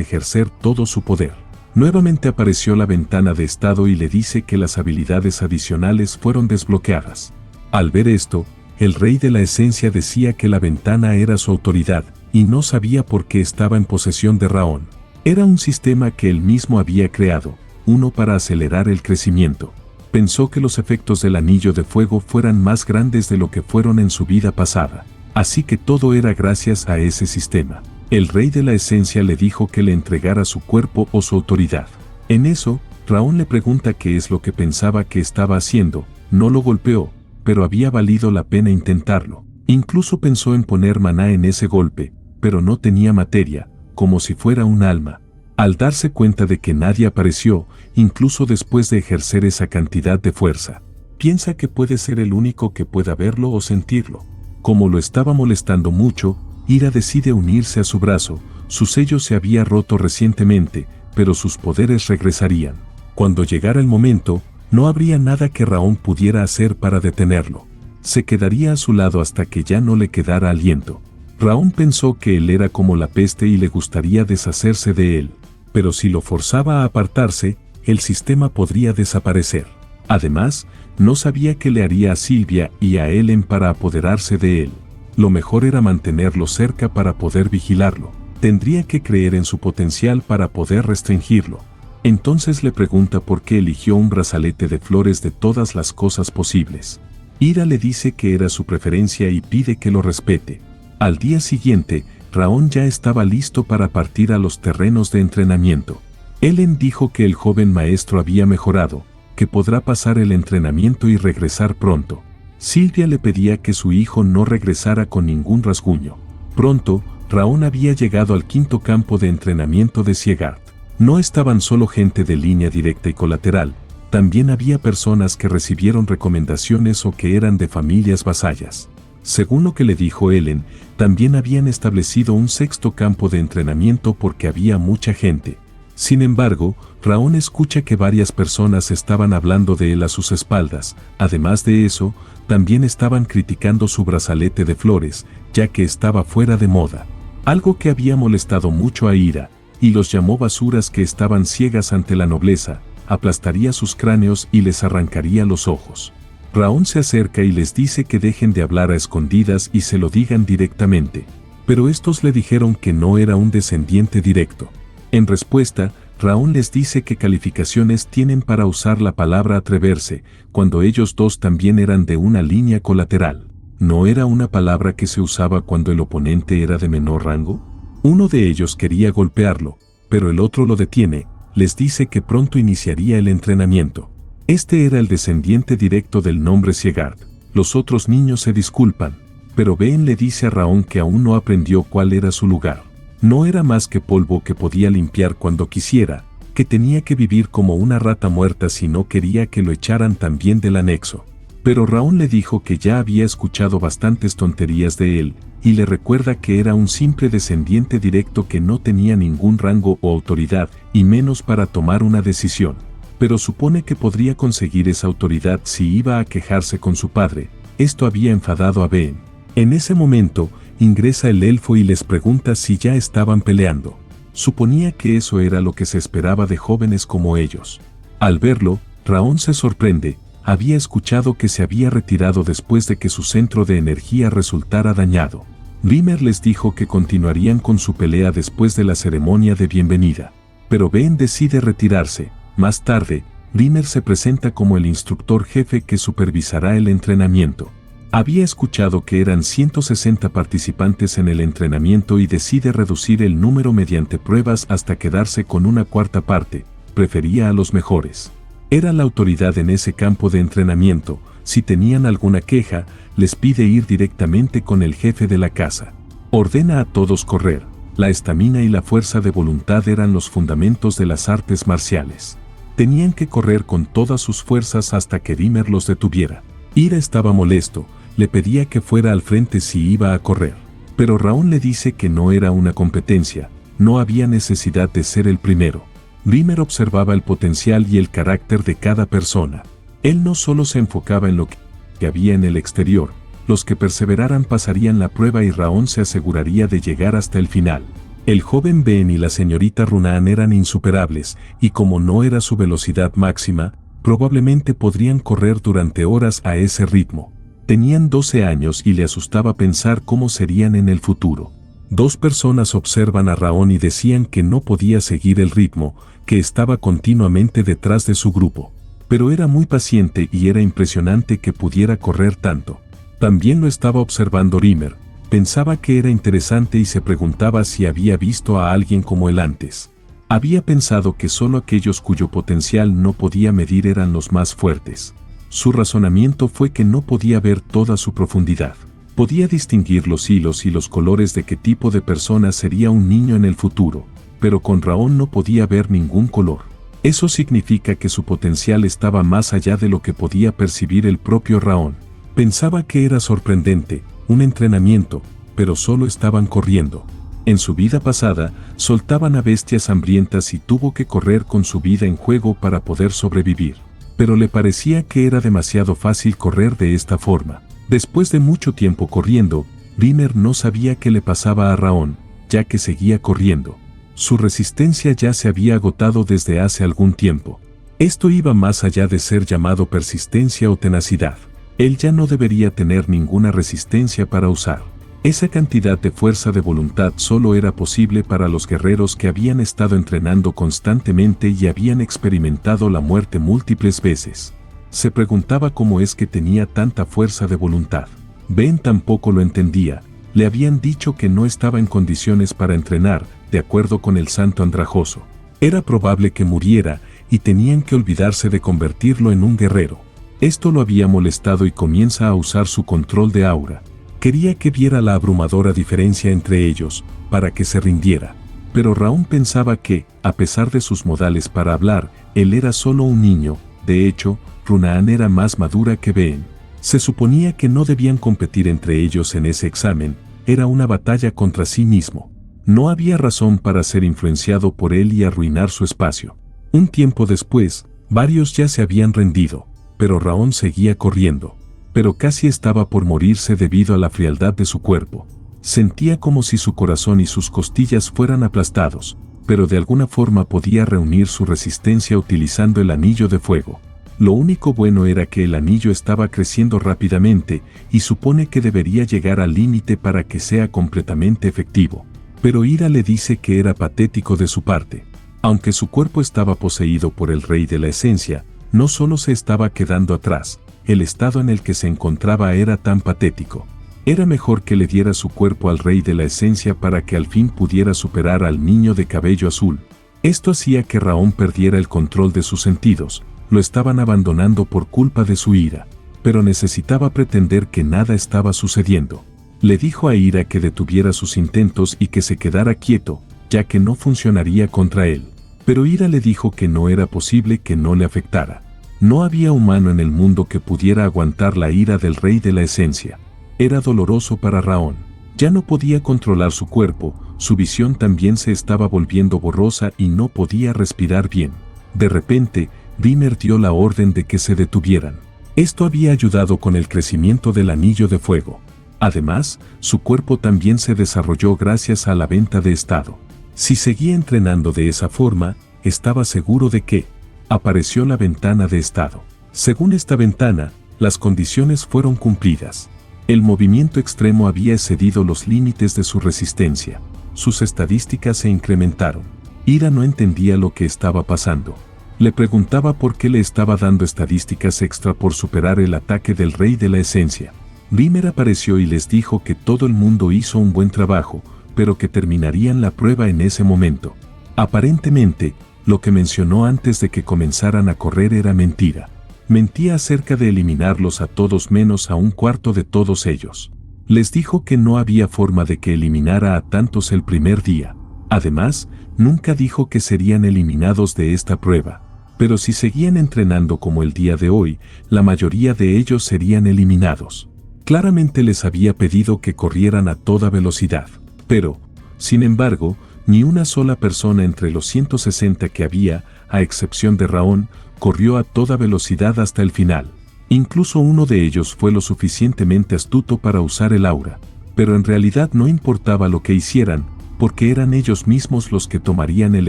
ejercer todo su poder. Nuevamente apareció la ventana de estado y le dice que las habilidades adicionales fueron desbloqueadas. Al ver esto, el rey de la esencia decía que la ventana era su autoridad, y no sabía por qué estaba en posesión de Raon. Era un sistema que él mismo había creado, uno para acelerar el crecimiento. Pensó que los efectos del anillo de fuego fueran más grandes de lo que fueron en su vida pasada. Así que todo era gracias a ese sistema. El rey de la esencia le dijo que le entregara su cuerpo o su autoridad. En eso, Raon le pregunta qué es lo que pensaba que estaba haciendo. No lo golpeó, pero había valido la pena intentarlo. Incluso pensó en poner maná en ese golpe, pero no tenía materia, como si fuera un alma. Al darse cuenta de que nadie apareció, incluso después de ejercer esa cantidad de fuerza, piensa que puede ser el único que pueda verlo o sentirlo. Como lo estaba molestando mucho, Ira decide unirse a su brazo. Su sello se había roto recientemente, pero sus poderes regresarían. Cuando llegara el momento, no habría nada que Raon pudiera hacer para detenerlo. Se quedaría a su lado hasta que ya no le quedara aliento. Raon pensó que él era como la peste y le gustaría deshacerse de él, pero si lo forzaba a apartarse, el sistema podría desaparecer. Además, no sabía qué le haría a Sylvia y a Ellen para apoderarse de él. Lo mejor era mantenerlo cerca para poder vigilarlo. Tendría que creer en su potencial para poder restringirlo. Entonces le pregunta por qué eligió un brazalete de flores de todas las cosas posibles. Ira le dice que era su preferencia y pide que lo respete. Al día siguiente, Raon ya estaba listo para partir a los terrenos de entrenamiento. Ellen dijo que el joven maestro había mejorado, que podrá pasar el entrenamiento y regresar pronto. Sylvia le pedía que su hijo no regresara con ningún rasguño. Pronto, Raon había llegado al quinto campo de entrenamiento de Siegard. No estaban solo gente de línea directa y colateral, también había personas que recibieron recomendaciones o que eran de familias vasallas. Según lo que le dijo Ellen, también habían establecido un sexto campo de entrenamiento porque había mucha gente. Sin embargo, Raon escucha que varias personas estaban hablando de él a sus espaldas. Además de eso, también estaban criticando su brazalete de flores, ya que estaba fuera de moda. Algo que había molestado mucho a Ira, y los llamó basuras que estaban ciegas ante la nobleza, aplastaría sus cráneos y les arrancaría los ojos. Raon se acerca y les dice que dejen de hablar a escondidas y se lo digan directamente. Pero estos le dijeron que no era un descendiente directo. En respuesta, Raon les dice qué calificaciones tienen para usar la palabra atreverse, cuando ellos dos también eran de una línea colateral. ¿No era una palabra que se usaba cuando el oponente era de menor rango? Uno de ellos quería golpearlo, pero el otro lo detiene, les dice que pronto iniciaría el entrenamiento. Este era el descendiente directo del nombre Siegard. Los otros niños se disculpan, pero Ben le dice a Raon que aún no aprendió cuál era su lugar. No era más que polvo que podía limpiar cuando quisiera, que tenía que vivir como una rata muerta si no quería que lo echaran también del anexo. Pero Raón le dijo que ya había escuchado bastantes tonterías de él, y le recuerda que era un simple descendiente directo que no tenía ningún rango o autoridad, y menos para tomar una decisión. Pero supone que podría conseguir esa autoridad si iba a quejarse con su padre. Esto había enfadado a Ben. En ese momento, ingresa el elfo y les pregunta si ya estaban peleando. Suponía que eso era lo que se esperaba de jóvenes como ellos. Al verlo, Raón se sorprende. Había escuchado que se había retirado después de que su centro de energía resultara dañado. Grimer les dijo que continuarían con su pelea después de la ceremonia de bienvenida. Pero Ben decide retirarse. Más tarde, Grimer se presenta como el instructor jefe que supervisará el entrenamiento. Había escuchado que eran 160 participantes en el entrenamiento y decide reducir el número mediante pruebas hasta quedarse con una cuarta parte. Prefería a los mejores. Era la autoridad en ese campo de entrenamiento. Si tenían alguna queja, les pide ir directamente con el jefe de la casa. Ordena a todos correr. La estamina y la fuerza de voluntad eran los fundamentos de las artes marciales. Tenían que correr con todas sus fuerzas hasta que Grimer los detuviera. Ira estaba molesto, le pedía que fuera al frente si iba a correr. Pero Raón le dice que no era una competencia, no había necesidad de ser el primero. Grimer observaba el potencial y el carácter de cada persona. Él no solo se enfocaba en lo que había en el exterior, los que perseveraran pasarían la prueba y Raón se aseguraría de llegar hasta el final. El joven Ben y la señorita Runaan eran insuperables, y como no era su velocidad máxima, probablemente podrían correr durante horas a ese ritmo. Tenían 12 años y le asustaba pensar cómo serían en el futuro. Dos personas observan a Raón y decían que no podía seguir el ritmo, que estaba continuamente detrás de su grupo. Pero era muy paciente y era impresionante que pudiera correr tanto. También lo estaba observando Grimer. Pensaba que era interesante y se preguntaba si había visto a alguien como él antes. Había pensado que solo aquellos cuyo potencial no podía medir eran los más fuertes. Su razonamiento fue que no podía ver toda su profundidad. Podía distinguir los hilos y los colores de qué tipo de persona sería un niño en el futuro, pero con Raón no podía ver ningún color. Eso significa que su potencial estaba más allá de lo que podía percibir el propio Raón. Pensaba que era sorprendente, un entrenamiento, pero solo estaban corriendo. En su vida pasada, soltaban a bestias hambrientas y tuvo que correr con su vida en juego para poder sobrevivir. Pero le parecía que era demasiado fácil correr de esta forma. Después de mucho tiempo corriendo, Grimer no sabía qué le pasaba a Raón, ya que seguía corriendo. Su resistencia ya se había agotado desde hace algún tiempo. Esto iba más allá de ser llamado persistencia o tenacidad. Él ya no debería tener ninguna resistencia para usar. Esa cantidad de fuerza de voluntad solo era posible para los guerreros que habían estado entrenando constantemente y habían experimentado la muerte múltiples veces. Se preguntaba cómo es que tenía tanta fuerza de voluntad. Ben tampoco lo entendía. Le habían dicho que no estaba en condiciones para entrenar, de acuerdo con el santo andrajoso. Era probable que muriera, y tenían que olvidarse de convertirlo en un guerrero. Esto lo había molestado y comienza a usar su control de aura. Quería que viera la abrumadora diferencia entre ellos, para que se rindiera. Pero Raón pensaba que, a pesar de sus modales para hablar, él era solo un niño. De hecho, Runaan era más madura que Ben. Se suponía que no debían competir entre ellos en ese examen, era una batalla contra sí mismo. No había razón para ser influenciado por él y arruinar su espacio. Un tiempo después, varios ya se habían rendido, pero Raón seguía corriendo. Pero casi estaba por morirse debido a la frialdad de su cuerpo. Sentía como si su corazón y sus costillas fueran aplastados, pero de alguna forma podía reunir su resistencia utilizando el anillo de fuego. Lo único bueno era que el anillo estaba creciendo rápidamente y supone que debería llegar al límite para que sea completamente efectivo. Pero Ira le dice que era patético de su parte. Aunque su cuerpo estaba poseído por el rey de la esencia, no solo se estaba quedando atrás, el estado en el que se encontraba era tan patético. Era mejor que le diera su cuerpo al rey de la esencia para que al fin pudiera superar al niño de cabello azul. Esto hacía que Raón perdiera el control de sus sentidos, lo estaban abandonando por culpa de su ira, pero necesitaba pretender que nada estaba sucediendo. Le dijo a Ira que detuviera sus intentos y que se quedara quieto, ya que no funcionaría contra él. Pero Ira le dijo que no era posible que no le afectara. No había humano en el mundo que pudiera aguantar la ira del rey de la esencia. Era doloroso para Raón. Ya no podía controlar su cuerpo, su visión también se estaba volviendo borrosa y no podía respirar bien. De repente, Vimer dio la orden de que se detuvieran. Esto había ayudado con el crecimiento del anillo de fuego. Además, su cuerpo también se desarrolló gracias a la venta de estado. Si seguía entrenando de esa forma, estaba seguro de que apareció la ventana de estado. Según esta ventana, las condiciones fueron cumplidas. El movimiento extremo había excedido los límites de su resistencia. Sus estadísticas se incrementaron. Ira no entendía lo que estaba pasando. Le preguntaba por qué le estaba dando estadísticas extra por superar el ataque del rey de la esencia. Vimer apareció y les dijo que todo el mundo hizo un buen trabajo, pero que terminarían la prueba en ese momento. Aparentemente, lo que mencionó antes de que comenzaran a correr era mentira. Mentía acerca de eliminarlos a todos menos a un cuarto de todos ellos. Les dijo que no había forma de que eliminara a tantos el primer día. Además, nunca dijo que serían eliminados de esta prueba. Pero si seguían entrenando como el día de hoy, la mayoría de ellos serían eliminados. Claramente les había pedido que corrieran a toda velocidad. Pero, sin embargo, ni una sola persona entre los 160 que había, a excepción de Raón, corrió a toda velocidad hasta el final. Incluso uno de ellos fue lo suficientemente astuto para usar el aura. Pero en realidad no importaba lo que hicieran, porque eran ellos mismos los que tomarían el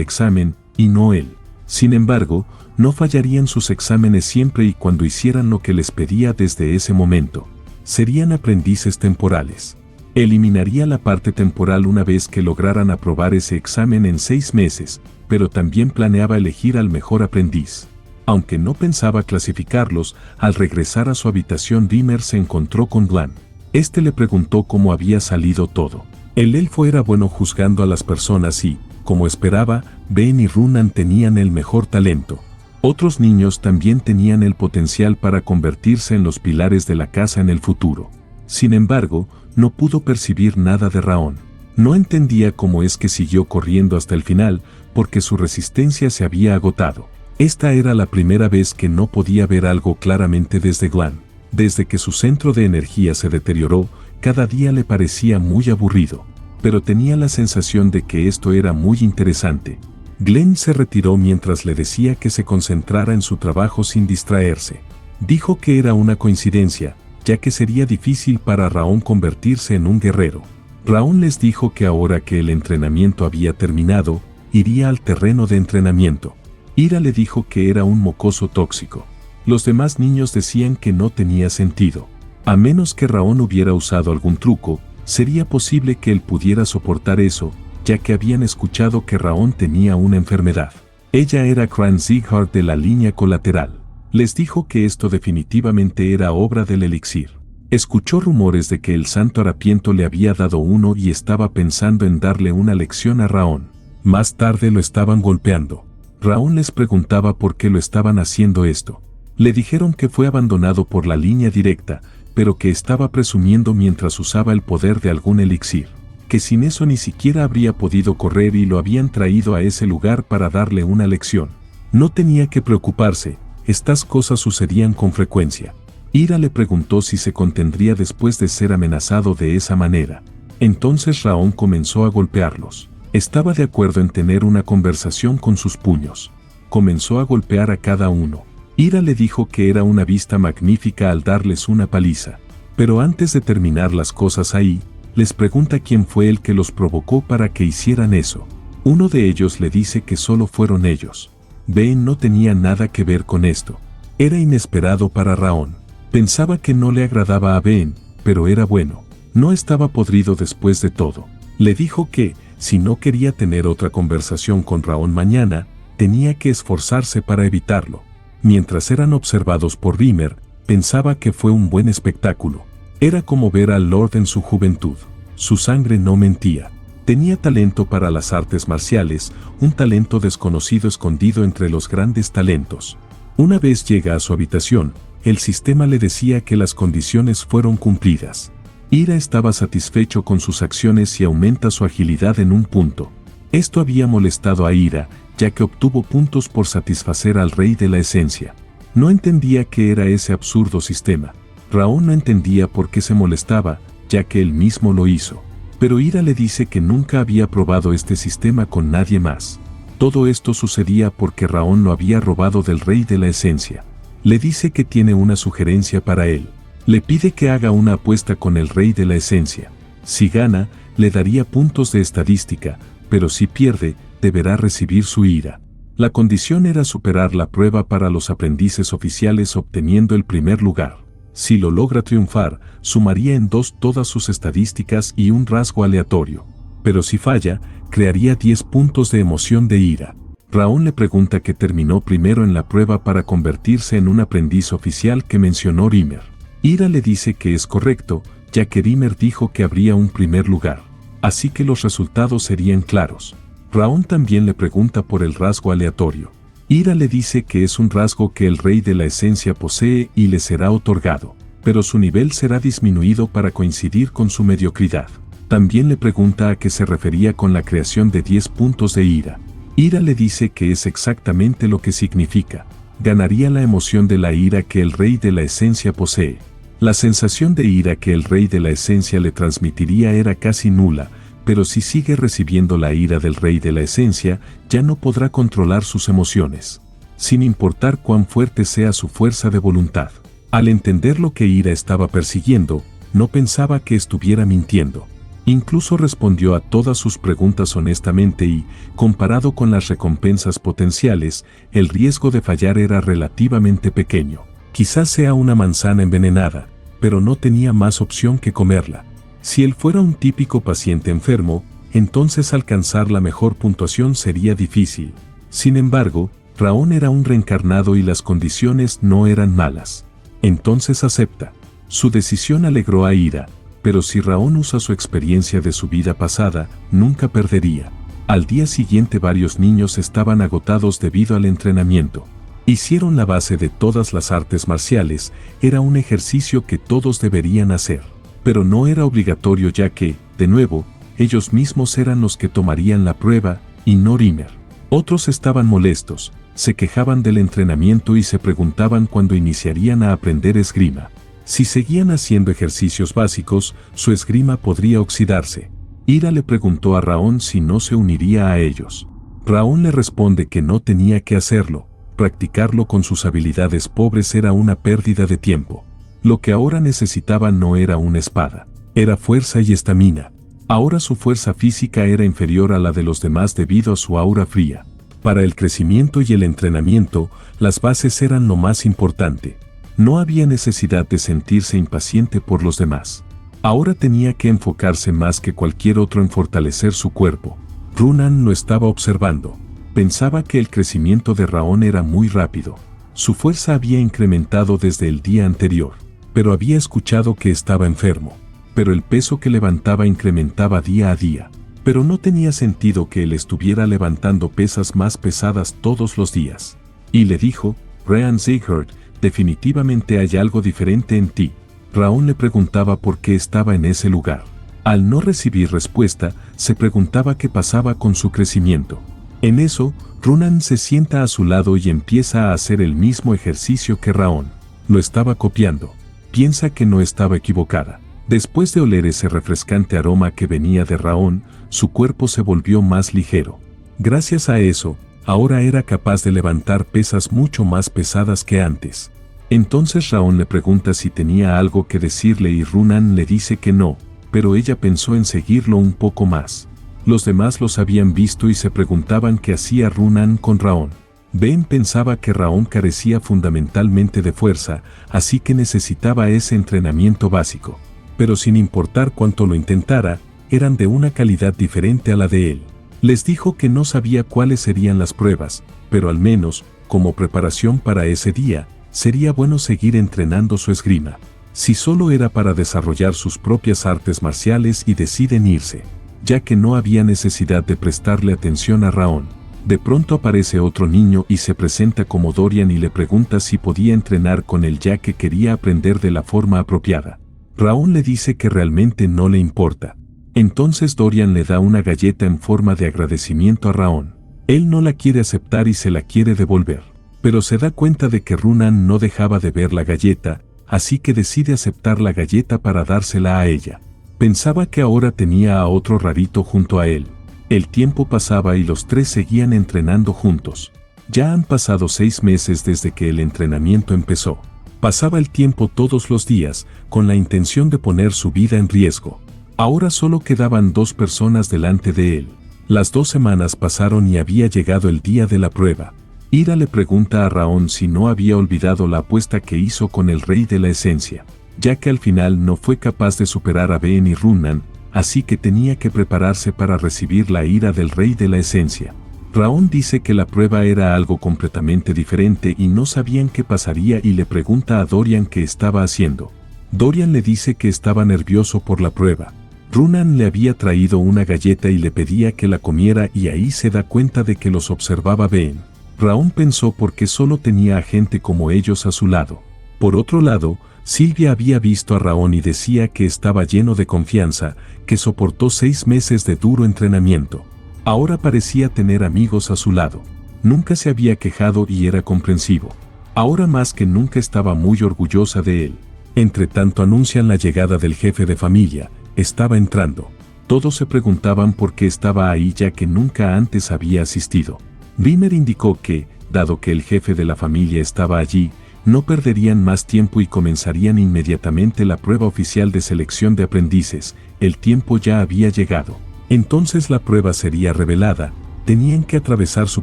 examen, y no él. Sin embargo, no fallarían sus exámenes siempre y cuando hicieran lo que les pedía desde ese momento. Serían aprendices temporales. Eliminaría la parte temporal una vez que lograran aprobar ese examen en 6 meses, pero también planeaba elegir al mejor aprendiz. Aunque no pensaba clasificarlos, al regresar a su habitación Vimer se encontró con Glan. Este le preguntó cómo había salido todo. El elfo era bueno juzgando a las personas y, como esperaba, Ben y Runan tenían el mejor talento. Otros niños también tenían el potencial para convertirse en los pilares de la casa en el futuro. Sin embargo, no pudo percibir nada de Raón. No entendía cómo es que siguió corriendo hasta el final, porque su resistencia se había agotado. Esta era la primera vez que no podía ver algo claramente desde Glan. Desde que su centro de energía se deterioró, cada día le parecía muy aburrido. Pero tenía la sensación de que esto era muy interesante. Glenn se retiró mientras le decía que se concentrara en su trabajo sin distraerse. Dijo que era una coincidencia, ya que sería difícil para Raón convertirse en un guerrero. Raón les dijo que ahora que el entrenamiento había terminado, iría al terreno de entrenamiento. Ira le dijo que era un mocoso tóxico. Los demás niños decían que no tenía sentido. A menos que Raón hubiera usado algún truco, sería posible que él pudiera soportar eso, ya que habían escuchado que Raón tenía una enfermedad. Ella era Cran Sighart de la línea colateral. Les dijo que esto definitivamente era obra del elixir. Escuchó rumores de que el santo harapiento le había dado uno y estaba pensando en darle una lección a Raón. Más tarde lo estaban golpeando. Raón les preguntaba por qué lo estaban haciendo esto. Le dijeron que fue abandonado por la línea directa, pero que estaba presumiendo mientras usaba el poder de algún elixir. Que sin eso ni siquiera habría podido correr y lo habían traído a ese lugar para darle una lección. No tenía que preocuparse, estas cosas sucedían con frecuencia. Ira le preguntó si se contendría después de ser amenazado de esa manera. Entonces Raón comenzó a golpearlos. Estaba de acuerdo en tener una conversación con sus puños. Comenzó a golpear a cada uno. Ira le dijo que era una vista magnífica al darles una paliza. Pero antes de terminar las cosas ahí, les pregunta quién fue el que los provocó para que hicieran eso. Uno de ellos le dice que solo fueron ellos. Ben no tenía nada que ver con esto. Era inesperado para Raón. Pensaba que no le agradaba a Ben, pero era bueno. No estaba podrido después de todo. Le dijo que, si no quería tener otra conversación con Raón mañana, tenía que esforzarse para evitarlo. Mientras eran observados por Vimer, pensaba que fue un buen espectáculo. Era como ver al Lord en su juventud. Su sangre no mentía. Tenía talento para las artes marciales, un talento desconocido escondido entre los grandes talentos. Una vez llega a su habitación, el sistema le decía que las condiciones fueron cumplidas. Ira estaba satisfecho con sus acciones y aumenta su agilidad en un punto. Esto había molestado a Ira, ya que obtuvo puntos por satisfacer al rey de la esencia. No entendía qué era ese absurdo sistema. Raón no entendía por qué se molestaba, ya que él mismo lo hizo. Pero Ira le dice que nunca había probado este sistema con nadie más. Todo esto sucedía porque Raón lo había robado del rey de la esencia. Le dice que tiene una sugerencia para él. Le pide que haga una apuesta con el rey de la esencia. Si gana, le daría puntos de estadística, pero si pierde, deberá recibir su ira. La condición era superar la prueba para los aprendices oficiales obteniendo el primer lugar. Si lo logra triunfar, sumaría en 2 todas sus estadísticas y un rasgo aleatorio. Pero si falla, crearía 10 puntos de emoción de ira. Raón le pregunta que terminó primero en la prueba para convertirse en un aprendiz oficial que mencionó Rimmer. Ira le dice que es correcto, ya que Rimmer dijo que habría un primer lugar. Así que los resultados serían claros. Raón también le pregunta por el rasgo aleatorio. Ira le dice que es un rasgo que el rey de la esencia posee y le será otorgado, pero su nivel será disminuido para coincidir con su mediocridad. También le pregunta a qué se refería con la creación de 10 puntos de ira. Ira le dice que es exactamente lo que significa. Ganaría la emoción de la ira que el rey de la esencia posee. La sensación de ira que el rey de la esencia le transmitiría era casi nula, pero si sigue recibiendo la ira del rey de la esencia, ya no podrá controlar sus emociones, sin importar cuán fuerte sea su fuerza de voluntad. Al entender lo que Ira estaba persiguiendo, no pensaba que estuviera mintiendo. Incluso respondió a todas sus preguntas honestamente y, comparado con las recompensas potenciales, el riesgo de fallar era relativamente pequeño. Quizás sea una manzana envenenada, pero no tenía más opción que comerla. Si él fuera un típico paciente enfermo, entonces alcanzar la mejor puntuación sería difícil. Sin embargo, Raón era un reencarnado y las condiciones no eran malas. Entonces acepta. Su decisión alegró a Ira, pero si Raón usa su experiencia de su vida pasada, nunca perdería. Al día siguiente varios niños estaban agotados debido al entrenamiento. Hicieron la base de todas las artes marciales, era un ejercicio que todos deberían hacer. Pero no era obligatorio ya que, de nuevo, ellos mismos eran los que tomarían la prueba, y no Rimmer. Otros estaban molestos, se quejaban del entrenamiento y se preguntaban cuándo iniciarían a aprender esgrima. Si seguían haciendo ejercicios básicos, su esgrima podría oxidarse. Ira le preguntó a Raón si no se uniría a ellos. Raón le responde que no tenía que hacerlo, practicarlo con sus habilidades pobres era una pérdida de tiempo. Lo que ahora necesitaba no era una espada, era fuerza y estamina. Ahora su fuerza física era inferior a la de los demás debido a su aura fría. Para el crecimiento y el entrenamiento, las bases eran lo más importante. No había necesidad de sentirse impaciente por los demás. Ahora tenía que enfocarse más que cualquier otro en fortalecer su cuerpo. Runan lo estaba observando. Pensaba que el crecimiento de Raón era muy rápido. Su fuerza había incrementado desde el día anterior. Pero había escuchado que estaba enfermo. Pero el peso que levantaba incrementaba día a día. Pero no tenía sentido que él estuviera levantando pesas más pesadas todos los días. Y le dijo, Ryan Ziegert, definitivamente hay algo diferente en ti. Raón le preguntaba por qué estaba en ese lugar. Al no recibir respuesta, se preguntaba qué pasaba con su crecimiento. En eso, Runan se sienta a su lado y empieza a hacer el mismo ejercicio que Raón. Lo estaba copiando. Piensa que no estaba equivocada. Después de oler ese refrescante aroma que venía de Raón, su cuerpo se volvió más ligero. Gracias a eso, ahora era capaz de levantar pesas mucho más pesadas que antes. Entonces Raón le pregunta si tenía algo que decirle y Runan le dice que no, pero ella pensó en seguirlo un poco más. Los demás los habían visto y se preguntaban qué hacía Runan con Raón. Ben pensaba que Raón carecía fundamentalmente de fuerza, así que necesitaba ese entrenamiento básico. Pero sin importar cuánto lo intentara, eran de una calidad diferente a la de él. Les dijo que no sabía cuáles serían las pruebas, pero al menos, como preparación para ese día, sería bueno seguir entrenando su esgrima. Si solo era para desarrollar sus propias artes marciales y deciden irse, ya que no había necesidad de prestarle atención a Raón. De pronto aparece otro niño y se presenta como Dorian y le pregunta si podía entrenar con él ya que quería aprender de la forma apropiada. Raón le dice que realmente no le importa. Entonces Dorian le da una galleta en forma de agradecimiento a Raón. Él no la quiere aceptar y se la quiere devolver. Pero se da cuenta de que Runan no dejaba de ver la galleta, así que decide aceptar la galleta para dársela a ella. Pensaba que ahora tenía a otro rarito junto a él. El tiempo pasaba y los tres seguían entrenando juntos. Ya han pasado 6 meses desde que el entrenamiento empezó. Pasaba el tiempo todos los días, con la intención de poner su vida en riesgo. Ahora solo quedaban 2 personas delante de él. Las 2 semanas pasaron y había llegado el día de la prueba. Ira le pregunta a Raon si no había olvidado la apuesta que hizo con el rey de la esencia, ya que al final no fue capaz de superar a Ben y Runan, así que tenía que prepararse para recibir la ira del rey de la esencia. Raon dice que la prueba era algo completamente diferente y no sabían qué pasaría y le pregunta a Dorian qué estaba haciendo. Dorian le dice que estaba nervioso por la prueba. Runan le había traído una galleta y le pedía que la comiera y ahí se da cuenta de que los observaba Ben. Raon pensó por qué solo tenía a gente como ellos a su lado. Por otro lado, Sylvia había visto a Raon y decía que estaba lleno de confianza, que soportó 6 meses de duro entrenamiento. Ahora parecía tener amigos a su lado. Nunca se había quejado y era comprensivo. Ahora más que nunca estaba muy orgullosa de él. Entre tanto anuncian la llegada del jefe de familia. Estaba entrando. Todos se preguntaban por qué estaba ahí ya que nunca antes había asistido. Rimmer indicó que, dado que el jefe de la familia estaba allí, no perderían más tiempo y comenzarían inmediatamente la prueba oficial de selección de aprendices. El tiempo ya había llegado. Entonces la prueba sería revelada, tenían que atravesar su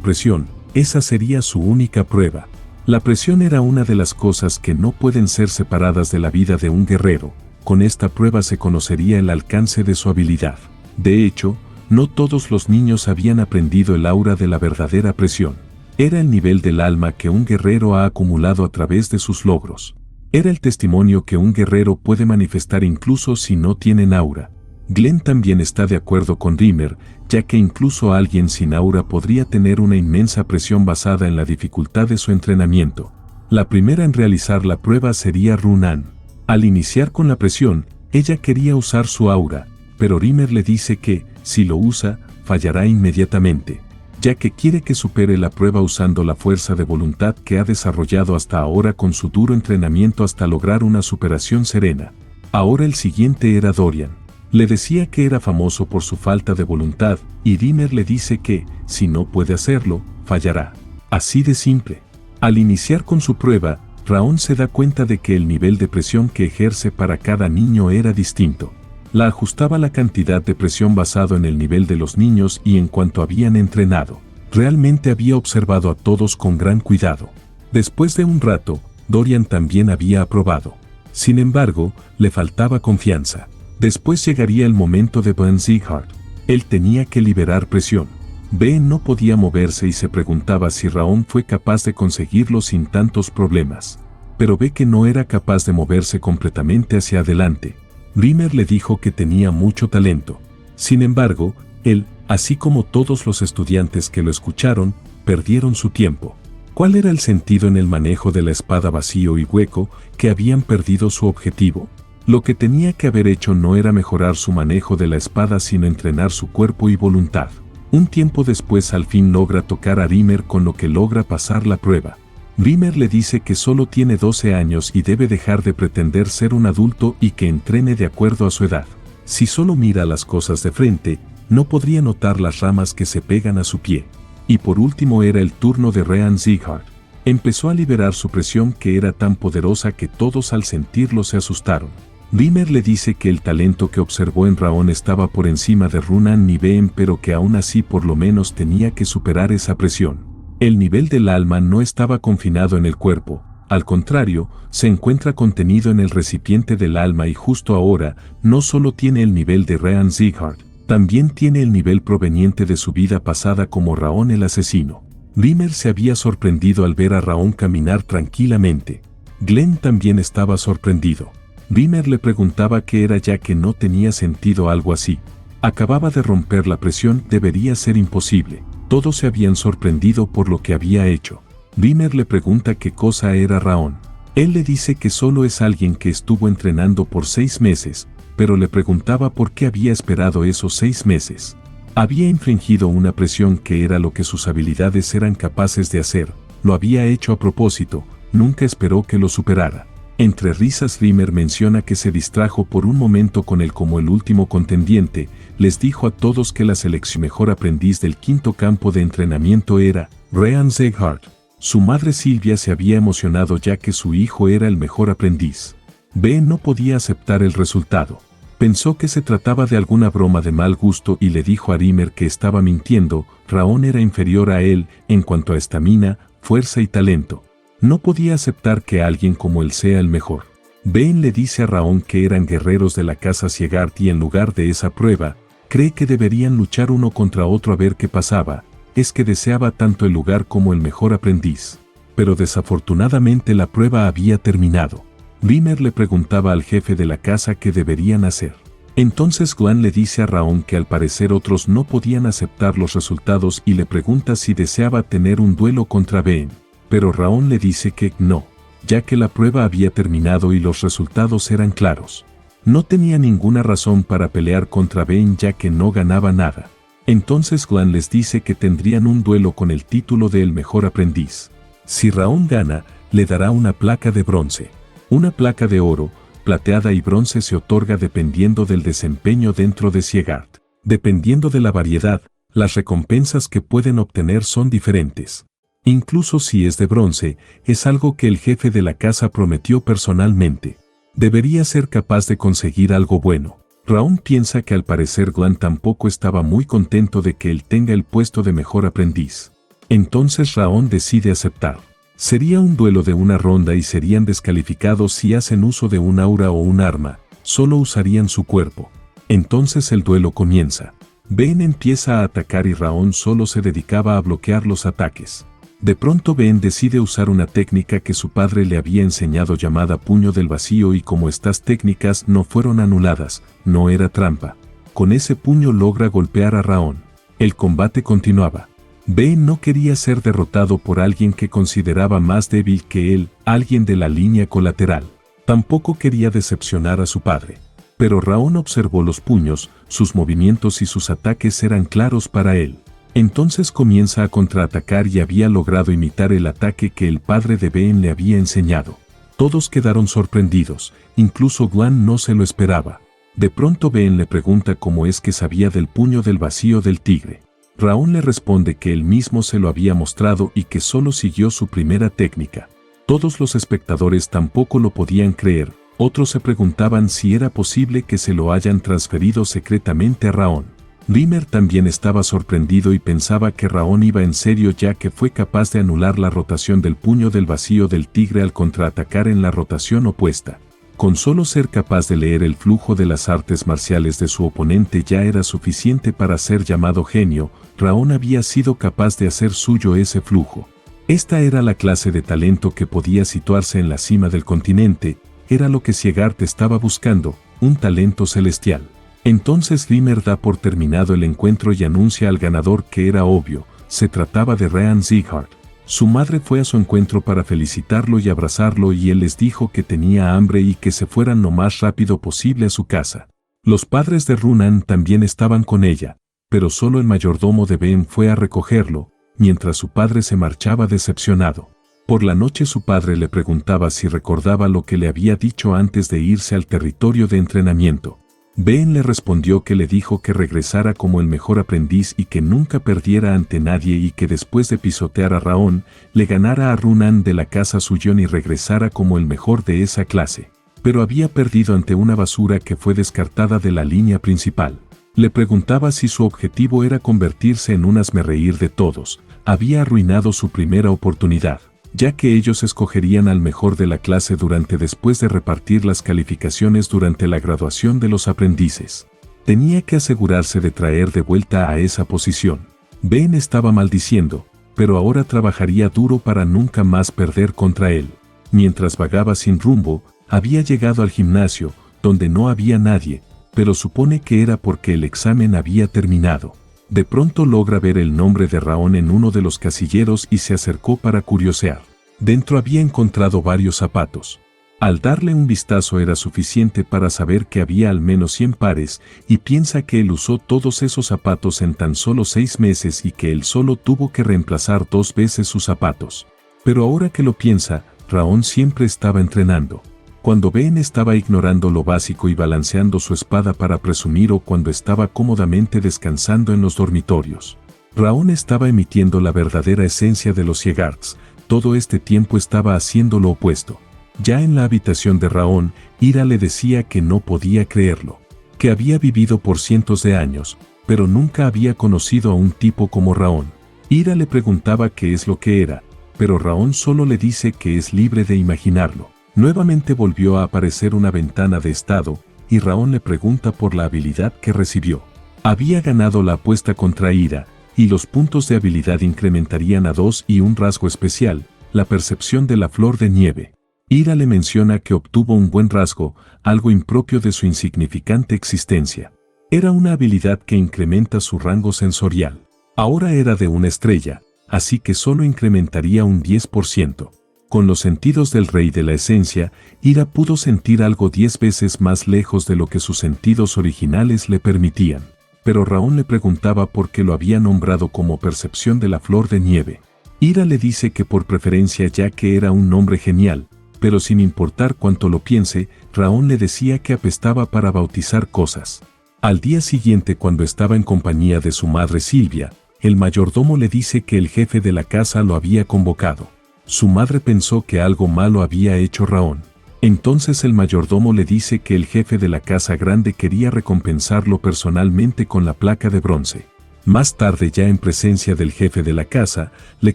presión, esa sería su única prueba. La presión era una de las cosas que no pueden ser separadas de la vida de un guerrero, con esta prueba se conocería el alcance de su habilidad. De hecho, no todos los niños habían aprendido el aura de la verdadera presión. Era el nivel del alma que un guerrero ha acumulado a través de sus logros. Era el testimonio que un guerrero puede manifestar incluso si no tienen aura. Glenn también está de acuerdo con Rimmer, ya que incluso alguien sin aura podría tener una inmensa presión basada en la dificultad de su entrenamiento. La primera en realizar la prueba sería Runan. Al iniciar con la presión, ella quería usar su aura, pero Rimmer le dice que, si lo usa, fallará inmediatamente, ya que quiere que supere la prueba usando la fuerza de voluntad que ha desarrollado hasta ahora con su duro entrenamiento hasta lograr una superación serena. Ahora el siguiente era Dorian. Le decía que era famoso por su falta de voluntad, y Rimmer le dice que, si no puede hacerlo, fallará. Así de simple. Al iniciar con su prueba, Raon se da cuenta de que el nivel de presión que ejerce para cada niño era distinto. La ajustaba la cantidad de presión basado en el nivel de los niños y en cuanto habían entrenado. Realmente había observado a todos con gran cuidado. Después de un rato, Dorian también había aprobado. Sin embargo, le faltaba confianza. Después llegaría el momento de Ben Sieghart. Él tenía que liberar presión. Ben no podía moverse y se preguntaba si Raon fue capaz de conseguirlo sin tantos problemas. Pero ve que no era capaz de moverse completamente hacia adelante. Rimmer le dijo que tenía mucho talento. Sin embargo, él, así como todos los estudiantes que lo escucharon, perdieron su tiempo. ¿Cuál era el sentido en el manejo de la espada vacío y hueco que habían perdido su objetivo? Lo que tenía que haber hecho no era mejorar su manejo de la espada sino entrenar su cuerpo y voluntad. Un tiempo después al fin logra tocar a Rimmer con lo que logra pasar la prueba. Rimmer le dice que solo tiene 12 años y debe dejar de pretender ser un adulto y que entrene de acuerdo a su edad. Si solo mira las cosas de frente, no podría notar las ramas que se pegan a su pie. Y por último era el turno de Ryan Sieghart. Empezó a liberar su presión que era tan poderosa que todos al sentirlo se asustaron. Rimmer le dice que el talento que observó en Raon estaba por encima de Runan ni Ben, pero que aún así por lo menos tenía que superar esa presión. El nivel del alma no estaba confinado en el cuerpo, al contrario, se encuentra contenido en el recipiente del alma y justo ahora, no solo tiene el nivel de Ryan Sieghart, también tiene el nivel proveniente de su vida pasada como Raon el asesino. Rimmer se había sorprendido al ver a Raon caminar tranquilamente. Glenn también estaba sorprendido. Rimmer le preguntaba qué era ya que no tenía sentido algo así. Acababa de romper la presión, debería ser imposible. Todos se habían sorprendido por lo que había hecho. Rimmer le pregunta qué cosa era Raon. Él le dice que solo es alguien que estuvo entrenando por 6 meses, pero le preguntaba por qué había esperado esos 6 meses. Había infringido una presión que era lo que sus habilidades eran capaces de hacer, lo había hecho a propósito, nunca esperó que lo superara. Entre risas Rimmer menciona que se distrajo por un momento con él como el último contendiente, les dijo a todos que la selección mejor aprendiz del quinto campo de entrenamiento era Ryan Seghart. Su madre Silvia se había emocionado ya que su hijo era el mejor aprendiz. Ben no podía aceptar el resultado. Pensó que se trataba de alguna broma de mal gusto y le dijo a Rimmer que estaba mintiendo, Raon era inferior a él en cuanto a estamina, fuerza y talento. No podía aceptar que alguien como él sea el mejor. Ben le dice a Raon que eran guerreros de la casa Siegart y en lugar de esa prueba, cree que deberían luchar uno contra otro a ver qué pasaba, es que deseaba tanto el lugar como el mejor aprendiz. Pero desafortunadamente la prueba había terminado. Rimmer le preguntaba al jefe de la casa qué deberían hacer. Entonces Gwan le dice a Raon que al parecer otros no podían aceptar los resultados y le pregunta si deseaba tener un duelo contra Ben. Pero Raon le dice que no, ya que la prueba había terminado y los resultados eran claros. No tenía ninguna razón para pelear contra Ben ya que no ganaba nada. Entonces Gwan les dice que tendrían un duelo con el título de el mejor aprendiz. Si Raon gana, le dará una placa de bronce. Una placa de oro, plateada y bronce se otorga dependiendo del desempeño dentro de Siegart. Dependiendo de la variedad, las recompensas que pueden obtener son diferentes. Incluso si es de bronce, es algo que el jefe de la casa prometió personalmente. Debería ser capaz de conseguir algo bueno. Raon piensa que al parecer Gwan tampoco estaba muy contento de que él tenga el puesto de mejor aprendiz. Entonces Raon decide aceptar. Sería un duelo de una ronda y serían descalificados si hacen uso de un aura o un arma, solo usarían su cuerpo. Entonces el duelo comienza. Ben empieza a atacar y Raon solo se dedicaba a bloquear los ataques. De pronto Ben decide usar una técnica que su padre le había enseñado llamada puño del vacío y como estas técnicas no fueron anuladas, no era trampa. Con ese puño logra golpear a Raon. El combate continuaba. Ben no quería ser derrotado por alguien que consideraba más débil que él, alguien de la línea colateral. Tampoco quería decepcionar a su padre. Pero Raon observó los puños, sus movimientos y sus ataques eran claros para él. Entonces comienza a contraatacar y había logrado imitar el ataque que el padre de Ben le había enseñado. Todos quedaron sorprendidos, incluso Gwan no se lo esperaba. De pronto Ben le pregunta cómo es que sabía del puño del vacío del tigre. Raon le responde que él mismo se lo había mostrado y que solo siguió su primera técnica. Todos los espectadores tampoco lo podían creer, otros se preguntaban si era posible que se lo hayan transferido secretamente a Raon. Rimmer también estaba sorprendido y pensaba que Raon iba en serio ya que fue capaz de anular la rotación del puño del vacío del tigre al contraatacar en la rotación opuesta. Con solo ser capaz de leer el flujo de las artes marciales de su oponente ya era suficiente para ser llamado genio. Raon había sido capaz de hacer suyo ese flujo. Esta era la clase de talento que podía situarse en la cima del continente, era lo que Siegart estaba buscando, un talento celestial. Entonces Rimmer da por terminado el encuentro y anuncia al ganador que era obvio, se trataba de Ryan Seghart. Su madre fue a su encuentro para felicitarlo y abrazarlo y él les dijo que tenía hambre y que se fueran lo más rápido posible a su casa. Los padres de Runan también estaban con ella, pero solo el mayordomo de Ben fue a recogerlo, mientras su padre se marchaba decepcionado. Por la noche su padre le preguntaba si recordaba lo que le había dicho antes de irse al territorio de entrenamiento. Ben le respondió que le dijo que regresara como el mejor aprendiz y que nunca perdiera ante nadie y que después de pisotear a Raon, le ganara a Runan de la casa Suyon y regresara como el mejor de esa clase. Pero había perdido ante una basura que fue descartada de la línea principal. Le preguntaba si su objetivo era convertirse en un hazmerreír de todos. Había arruinado su primera oportunidad, ya que ellos escogerían al mejor de la clase después de repartir las calificaciones durante la graduación de los aprendices. Tenía que asegurarse de traer de vuelta a esa posición. Ben estaba maldiciendo, pero ahora trabajaría duro para nunca más perder contra él. Mientras vagaba sin rumbo, había llegado al gimnasio, donde no había nadie, pero supone que era porque el examen había terminado. De pronto logra ver el nombre de Raon en uno de los casilleros y se acercó para curiosear. Dentro había encontrado varios zapatos. Al darle un vistazo era suficiente para saber que había al menos 100 pares, y piensa que él usó todos esos zapatos en tan solo 6 meses y que él solo tuvo que reemplazar 2 veces sus zapatos. Pero ahora que lo piensa, Raón siempre estaba entrenando. Cuando Ben estaba ignorando lo básico y balanceando su espada para presumir o cuando estaba cómodamente descansando en los dormitorios. Raón estaba emitiendo la verdadera esencia de los Siegarts, todo este tiempo estaba haciendo lo opuesto. Ya en la habitación de Raón, Ira le decía que no podía creerlo, que había vivido por cientos de años, pero nunca había conocido a un tipo como Raón. Ira le preguntaba qué es lo que era, pero Raón solo le dice que es libre de imaginarlo. Nuevamente volvió a aparecer una ventana de estado, y Raón le pregunta por la habilidad que recibió. Había ganado la apuesta contra Ira, y los puntos de habilidad incrementarían a 2 y un rasgo especial, la percepción de la flor de nieve. Ira le menciona que obtuvo un buen rasgo, algo impropio de su insignificante existencia. Era una habilidad que incrementa su rango sensorial. Ahora era de una estrella, así que solo incrementaría un 10%. Con los sentidos del rey de la esencia, Ira pudo sentir algo 10 veces más lejos de lo que sus sentidos originales le permitían. Pero Raón le preguntaba por qué lo había nombrado como percepción de la flor de nieve. Ira le dice que por preferencia ya que era un nombre genial, pero sin importar cuánto lo piense, Raón le decía que apestaba para bautizar cosas. Al día siguiente, cuando estaba en compañía de su madre Silvia, el mayordomo le dice que el jefe de la casa lo había convocado. Su madre pensó que algo malo había hecho Raón. Entonces el mayordomo le dice que el jefe de la casa grande quería recompensarlo personalmente con la placa de bronce. Más tarde, ya en presencia del jefe de la casa, le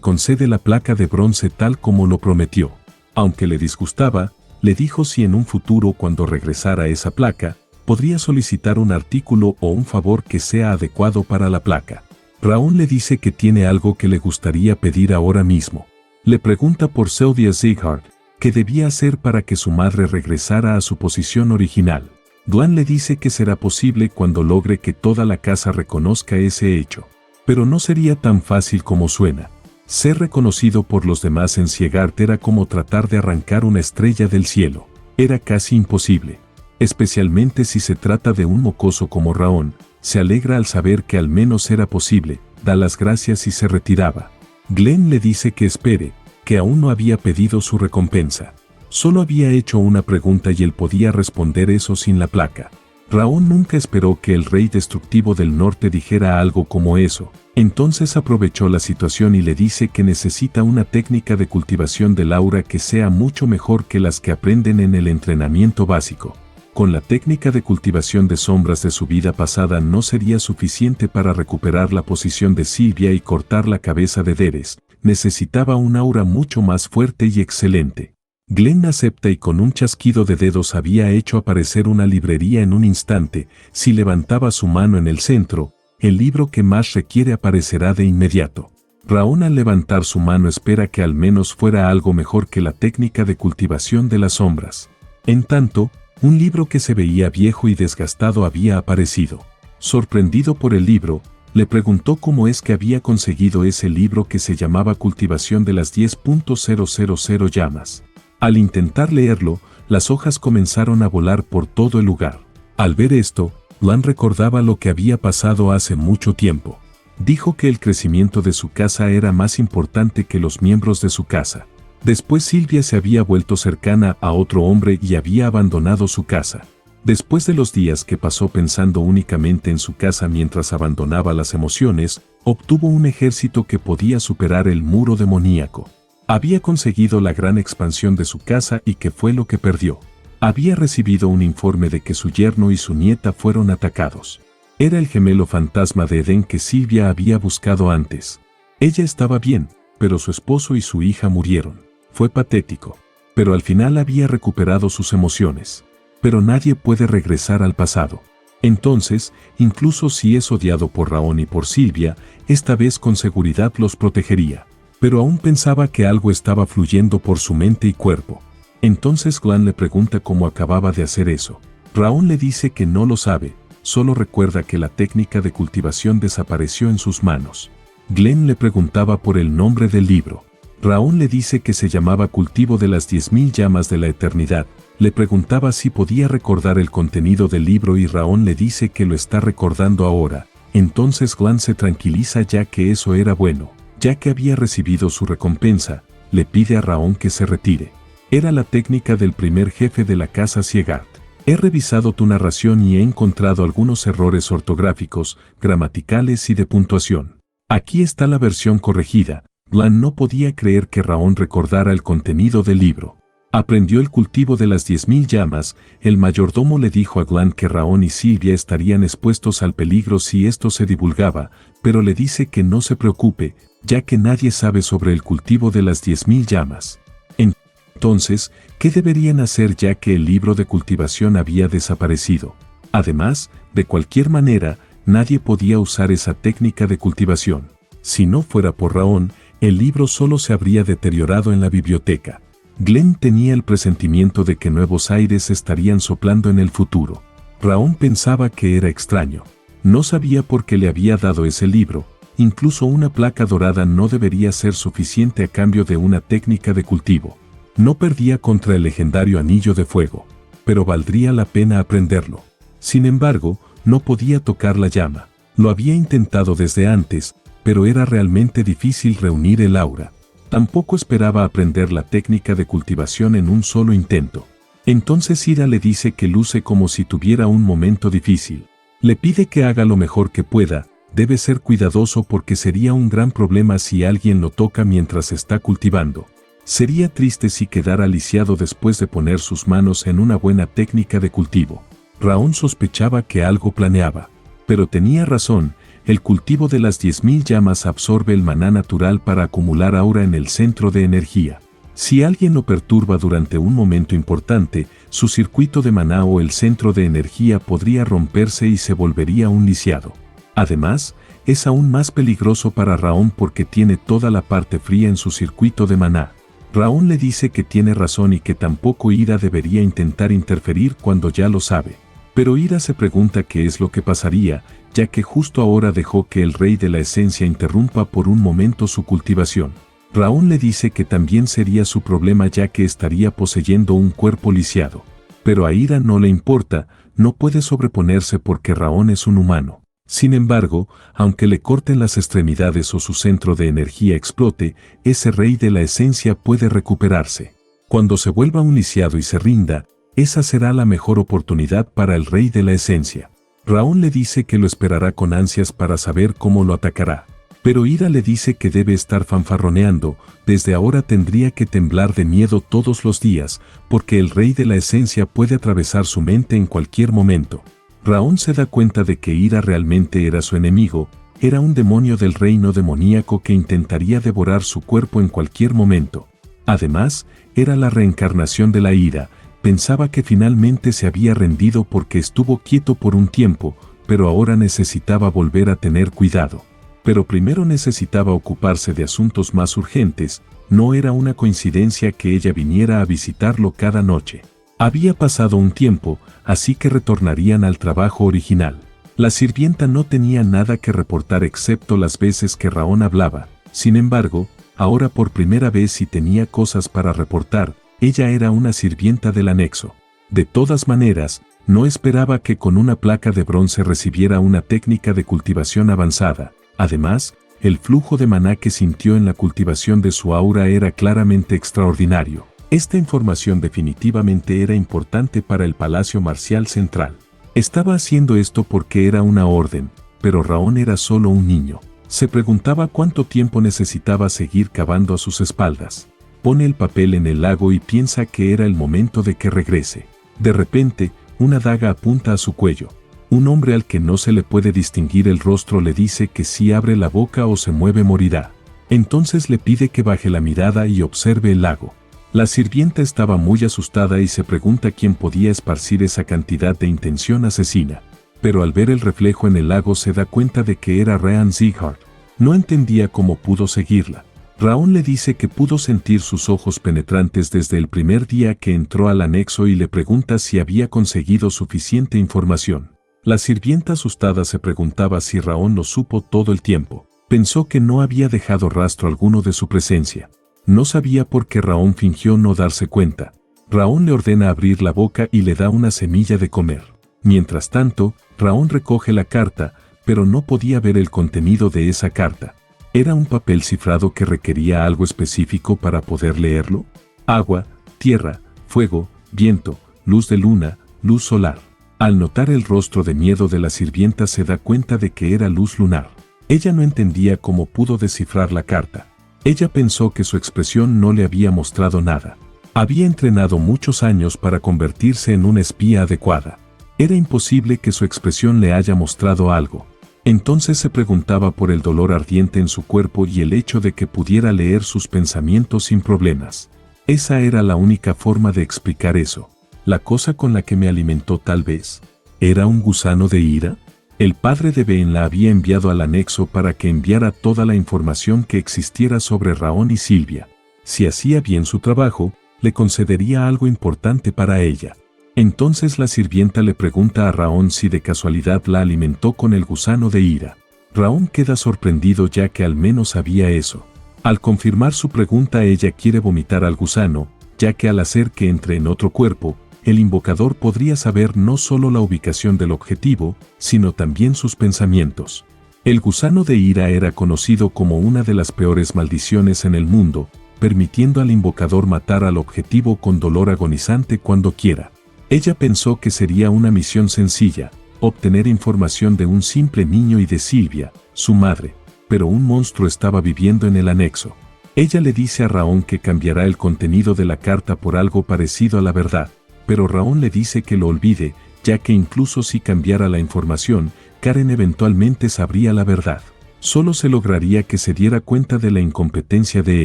concede la placa de bronce tal como lo prometió. Aunque le disgustaba, le dijo si en un futuro, cuando regresara esa placa, podría solicitar un artículo o un favor que sea adecuado para la placa. Raón le dice que tiene algo que le gustaría pedir ahora mismo. Le pregunta por Sylvia Sieghart, qué debía hacer para que su madre regresara a su posición original. Dwan le dice que será posible cuando logre que toda la casa reconozca ese hecho. Pero no sería tan fácil como suena. Ser reconocido por los demás en Siegart era como tratar de arrancar una estrella del cielo. Era casi imposible. Especialmente si se trata de un mocoso como Raón, se alegra al saber que al menos era posible, da las gracias y se retiraba. Glenn le dice que espere, que aún no había pedido su recompensa. Solo había hecho una pregunta y él podía responder eso sin la placa. Raón nunca esperó que el rey destructivo del norte dijera algo como eso. Entonces aprovechó la situación y le dice que necesita una técnica de cultivación del aura que sea mucho mejor que las que aprenden en el entrenamiento básico. Con la técnica de cultivación de sombras de su vida pasada no sería suficiente para recuperar la posición de Silvia y cortar la cabeza de Deres. Necesitaba un aura mucho más fuerte y excelente. Glenn acepta y con un chasquido de dedos había hecho aparecer una librería en un instante. Si levantaba su mano en el centro, el libro que más requiere aparecerá de inmediato. Raón, al levantar su mano, espera que al menos fuera algo mejor que la técnica de cultivación de las sombras. En tanto, un libro que se veía viejo y desgastado había aparecido. Sorprendido por el libro, le preguntó cómo es que había conseguido ese libro que se llamaba Cultivación de las 10.000 llamas. Al intentar leerlo, las hojas comenzaron a volar por todo el lugar. Al ver esto, Lan recordaba lo que había pasado hace mucho tiempo. Dijo que el crecimiento de su casa era más importante que los miembros de su casa. Después Silvia se había vuelto cercana a otro hombre y había abandonado su casa. Después de los días que pasó pensando únicamente en su casa mientras abandonaba las emociones, obtuvo un ejército que podía superar el muro demoníaco. Había conseguido la gran expansión de su casa y ¿qué fue lo que perdió? Había recibido un informe de que su yerno y su nieta fueron atacados. Era el gemelo fantasma de Edén que Silvia había buscado antes. Ella estaba bien, pero su esposo y su hija murieron. Fue patético. Pero al final había recuperado sus emociones. Pero nadie puede regresar al pasado. Entonces, incluso si es odiado por Raón y por Silvia, esta vez con seguridad los protegería. Pero aún pensaba que algo estaba fluyendo por su mente y cuerpo. Entonces Glenn le pregunta cómo acababa de hacer eso. Raón le dice que no lo sabe, solo recuerda que la técnica de cultivación desapareció en sus manos. Glenn le preguntaba por el nombre del libro. Raón le dice que se llamaba Cultivo de las 10.000 llamas de la eternidad. Le preguntaba si podía recordar el contenido del libro y Raón le dice que lo está recordando ahora. Entonces Glan se tranquiliza ya que eso era bueno. Ya que había recibido su recompensa, le pide a Raón que se retire. Era la técnica del primer jefe de la casa Siegard. He revisado tu narración y he encontrado algunos errores ortográficos, gramaticales y de puntuación. Aquí está la versión corregida. Glan no podía creer que Raón recordara el contenido del libro. Aprendió el cultivo de las 10.000 llamas. El mayordomo le dijo a Glan que Raón y Silvia estarían expuestos al peligro si esto se divulgaba, pero le dice que no se preocupe, ya que nadie sabe sobre el cultivo de las 10.000 llamas. Entonces, ¿qué deberían hacer ya que el libro de cultivación había desaparecido? Además, de cualquier manera, nadie podía usar esa técnica de cultivación. Si no fuera por Raón, el libro solo se habría deteriorado en la biblioteca. Glenn tenía el presentimiento de que nuevos aires estarían soplando en el futuro. Raón pensaba que era extraño. No sabía por qué le había dado ese libro. Incluso una placa dorada no debería ser suficiente a cambio de una técnica de cultivo. No perdía contra el legendario anillo de fuego, pero valdría la pena aprenderlo. Sin embargo, no podía tocar la llama. Lo había intentado desde antes, pero era realmente difícil reunir el aura. Tampoco esperaba aprender la técnica de cultivación en un solo intento. Entonces Ira le dice que luce como si tuviera un momento difícil. Le pide que haga lo mejor que pueda. Debe ser cuidadoso porque sería un gran problema si alguien lo toca mientras está cultivando. Sería triste si quedara lisiado después de poner sus manos en una buena técnica de cultivo. Raón sospechaba que algo planeaba. Pero tenía razón. El cultivo de las 10.000 llamas absorbe el maná natural para acumular aura en el centro de energía. Si alguien lo perturba durante un momento importante, su circuito de maná o el centro de energía podría romperse y se volvería un lisiado. Además, es aún más peligroso para Raón porque tiene toda la parte fría en su circuito de maná. Raón le dice que tiene razón y que tampoco Ira debería intentar interferir cuando ya lo sabe. Pero Ira se pregunta qué es lo que pasaría, ya que justo ahora dejó que el rey de la esencia interrumpa por un momento su cultivación. Raón le dice que también sería su problema ya que estaría poseyendo un cuerpo lisiado. Pero a Ira no le importa, no puede sobreponerse porque Raón es un humano. Sin embargo, aunque le corten las extremidades o su centro de energía explote, ese rey de la esencia puede recuperarse. Cuando se vuelva un lisiado y se rinda, esa será la mejor oportunidad para el rey de la esencia. Raón le dice que lo esperará con ansias para saber cómo lo atacará. Pero Ira le dice que debe estar fanfarroneando, desde ahora tendría que temblar de miedo todos los días, porque el rey de la esencia puede atravesar su mente en cualquier momento. Raón se da cuenta de que Ira realmente era su enemigo, era un demonio del reino demoníaco que intentaría devorar su cuerpo en cualquier momento. Además, era la reencarnación de la ira. Pensaba que finalmente se había rendido porque estuvo quieto por un tiempo, pero ahora necesitaba volver a tener cuidado. Pero primero necesitaba ocuparse de asuntos más urgentes. No era una coincidencia que ella viniera a visitarlo cada noche. Había pasado un tiempo, así que retornarían al trabajo original. La sirvienta no tenía nada que reportar excepto las veces que Raón hablaba. Sin embargo, ahora por primera vez sí tenía cosas para reportar. Ella era una sirvienta del anexo. De todas maneras, no esperaba que con una placa de bronce recibiera una técnica de cultivación avanzada. Además, el flujo de maná que sintió en la cultivación de su aura era claramente extraordinario. Esta información definitivamente era importante para el Palacio Marcial Central. Estaba haciendo esto porque era una orden, pero Raón era solo un niño. Se preguntaba cuánto tiempo necesitaba seguir cavando a sus espaldas. Pone el papel en el lago y piensa que era el momento de que regrese. De repente, una daga apunta a su cuello. Un hombre al que no se le puede distinguir el rostro le dice que si abre la boca o se mueve morirá. Entonces le pide que baje la mirada y observe el lago. La sirvienta estaba muy asustada y se pregunta quién podía esparcir esa cantidad de intención asesina. Pero al ver el reflejo en el lago se da cuenta de que era Rean Siegard. No entendía cómo pudo seguirla. Raón le dice que pudo sentir sus ojos penetrantes desde el primer día que entró al anexo y le pregunta si había conseguido suficiente información. La sirvienta asustada se preguntaba si Raón lo supo todo el tiempo. Pensó que no había dejado rastro alguno de su presencia. No sabía por qué Raón fingió no darse cuenta. Raón le ordena abrir la boca y le da una semilla de comer. Mientras tanto, Raón recoge la carta, pero no podía ver el contenido de esa carta. ¿Era un papel cifrado que requería algo específico para poder leerlo? Agua, tierra, fuego, viento, luz de luna, luz solar. Al notar el rostro de miedo de la sirvienta se da cuenta de que era luz lunar. Ella no entendía cómo pudo descifrar la carta. Ella pensó que su expresión no le había mostrado nada. Había entrenado muchos años para convertirse en una espía adecuada. Era imposible que su expresión le haya mostrado algo. Entonces se preguntaba por el dolor ardiente en su cuerpo y el hecho de que pudiera leer sus pensamientos sin problemas. Esa era la única forma de explicar eso. La cosa con la que me alimentó tal vez. ¿Era un gusano de ira? El padre de Ben la había enviado al anexo para que enviara toda la información que existiera sobre Raón y Silvia. Si hacía bien su trabajo, le concedería algo importante para ella. Entonces la sirvienta le pregunta a Raón si de casualidad la alimentó con el gusano de ira. Raón queda sorprendido ya que al menos sabía eso. Al confirmar su pregunta ella quiere vomitar al gusano, ya que al hacer que entre en otro cuerpo, el invocador podría saber no solo la ubicación del objetivo, sino también sus pensamientos. El gusano de ira era conocido como una de las peores maldiciones en el mundo, permitiendo al invocador matar al objetivo con dolor agonizante cuando quiera. Ella pensó que sería una misión sencilla, obtener información de un simple niño y de Silvia, su madre, pero un monstruo estaba viviendo en el anexo. Ella le dice a Raón que cambiará el contenido de la carta por algo parecido a la verdad, pero Raón le dice que lo olvide, ya que incluso si cambiara la información, Karen eventualmente sabría la verdad. Solo se lograría que se diera cuenta de la incompetencia de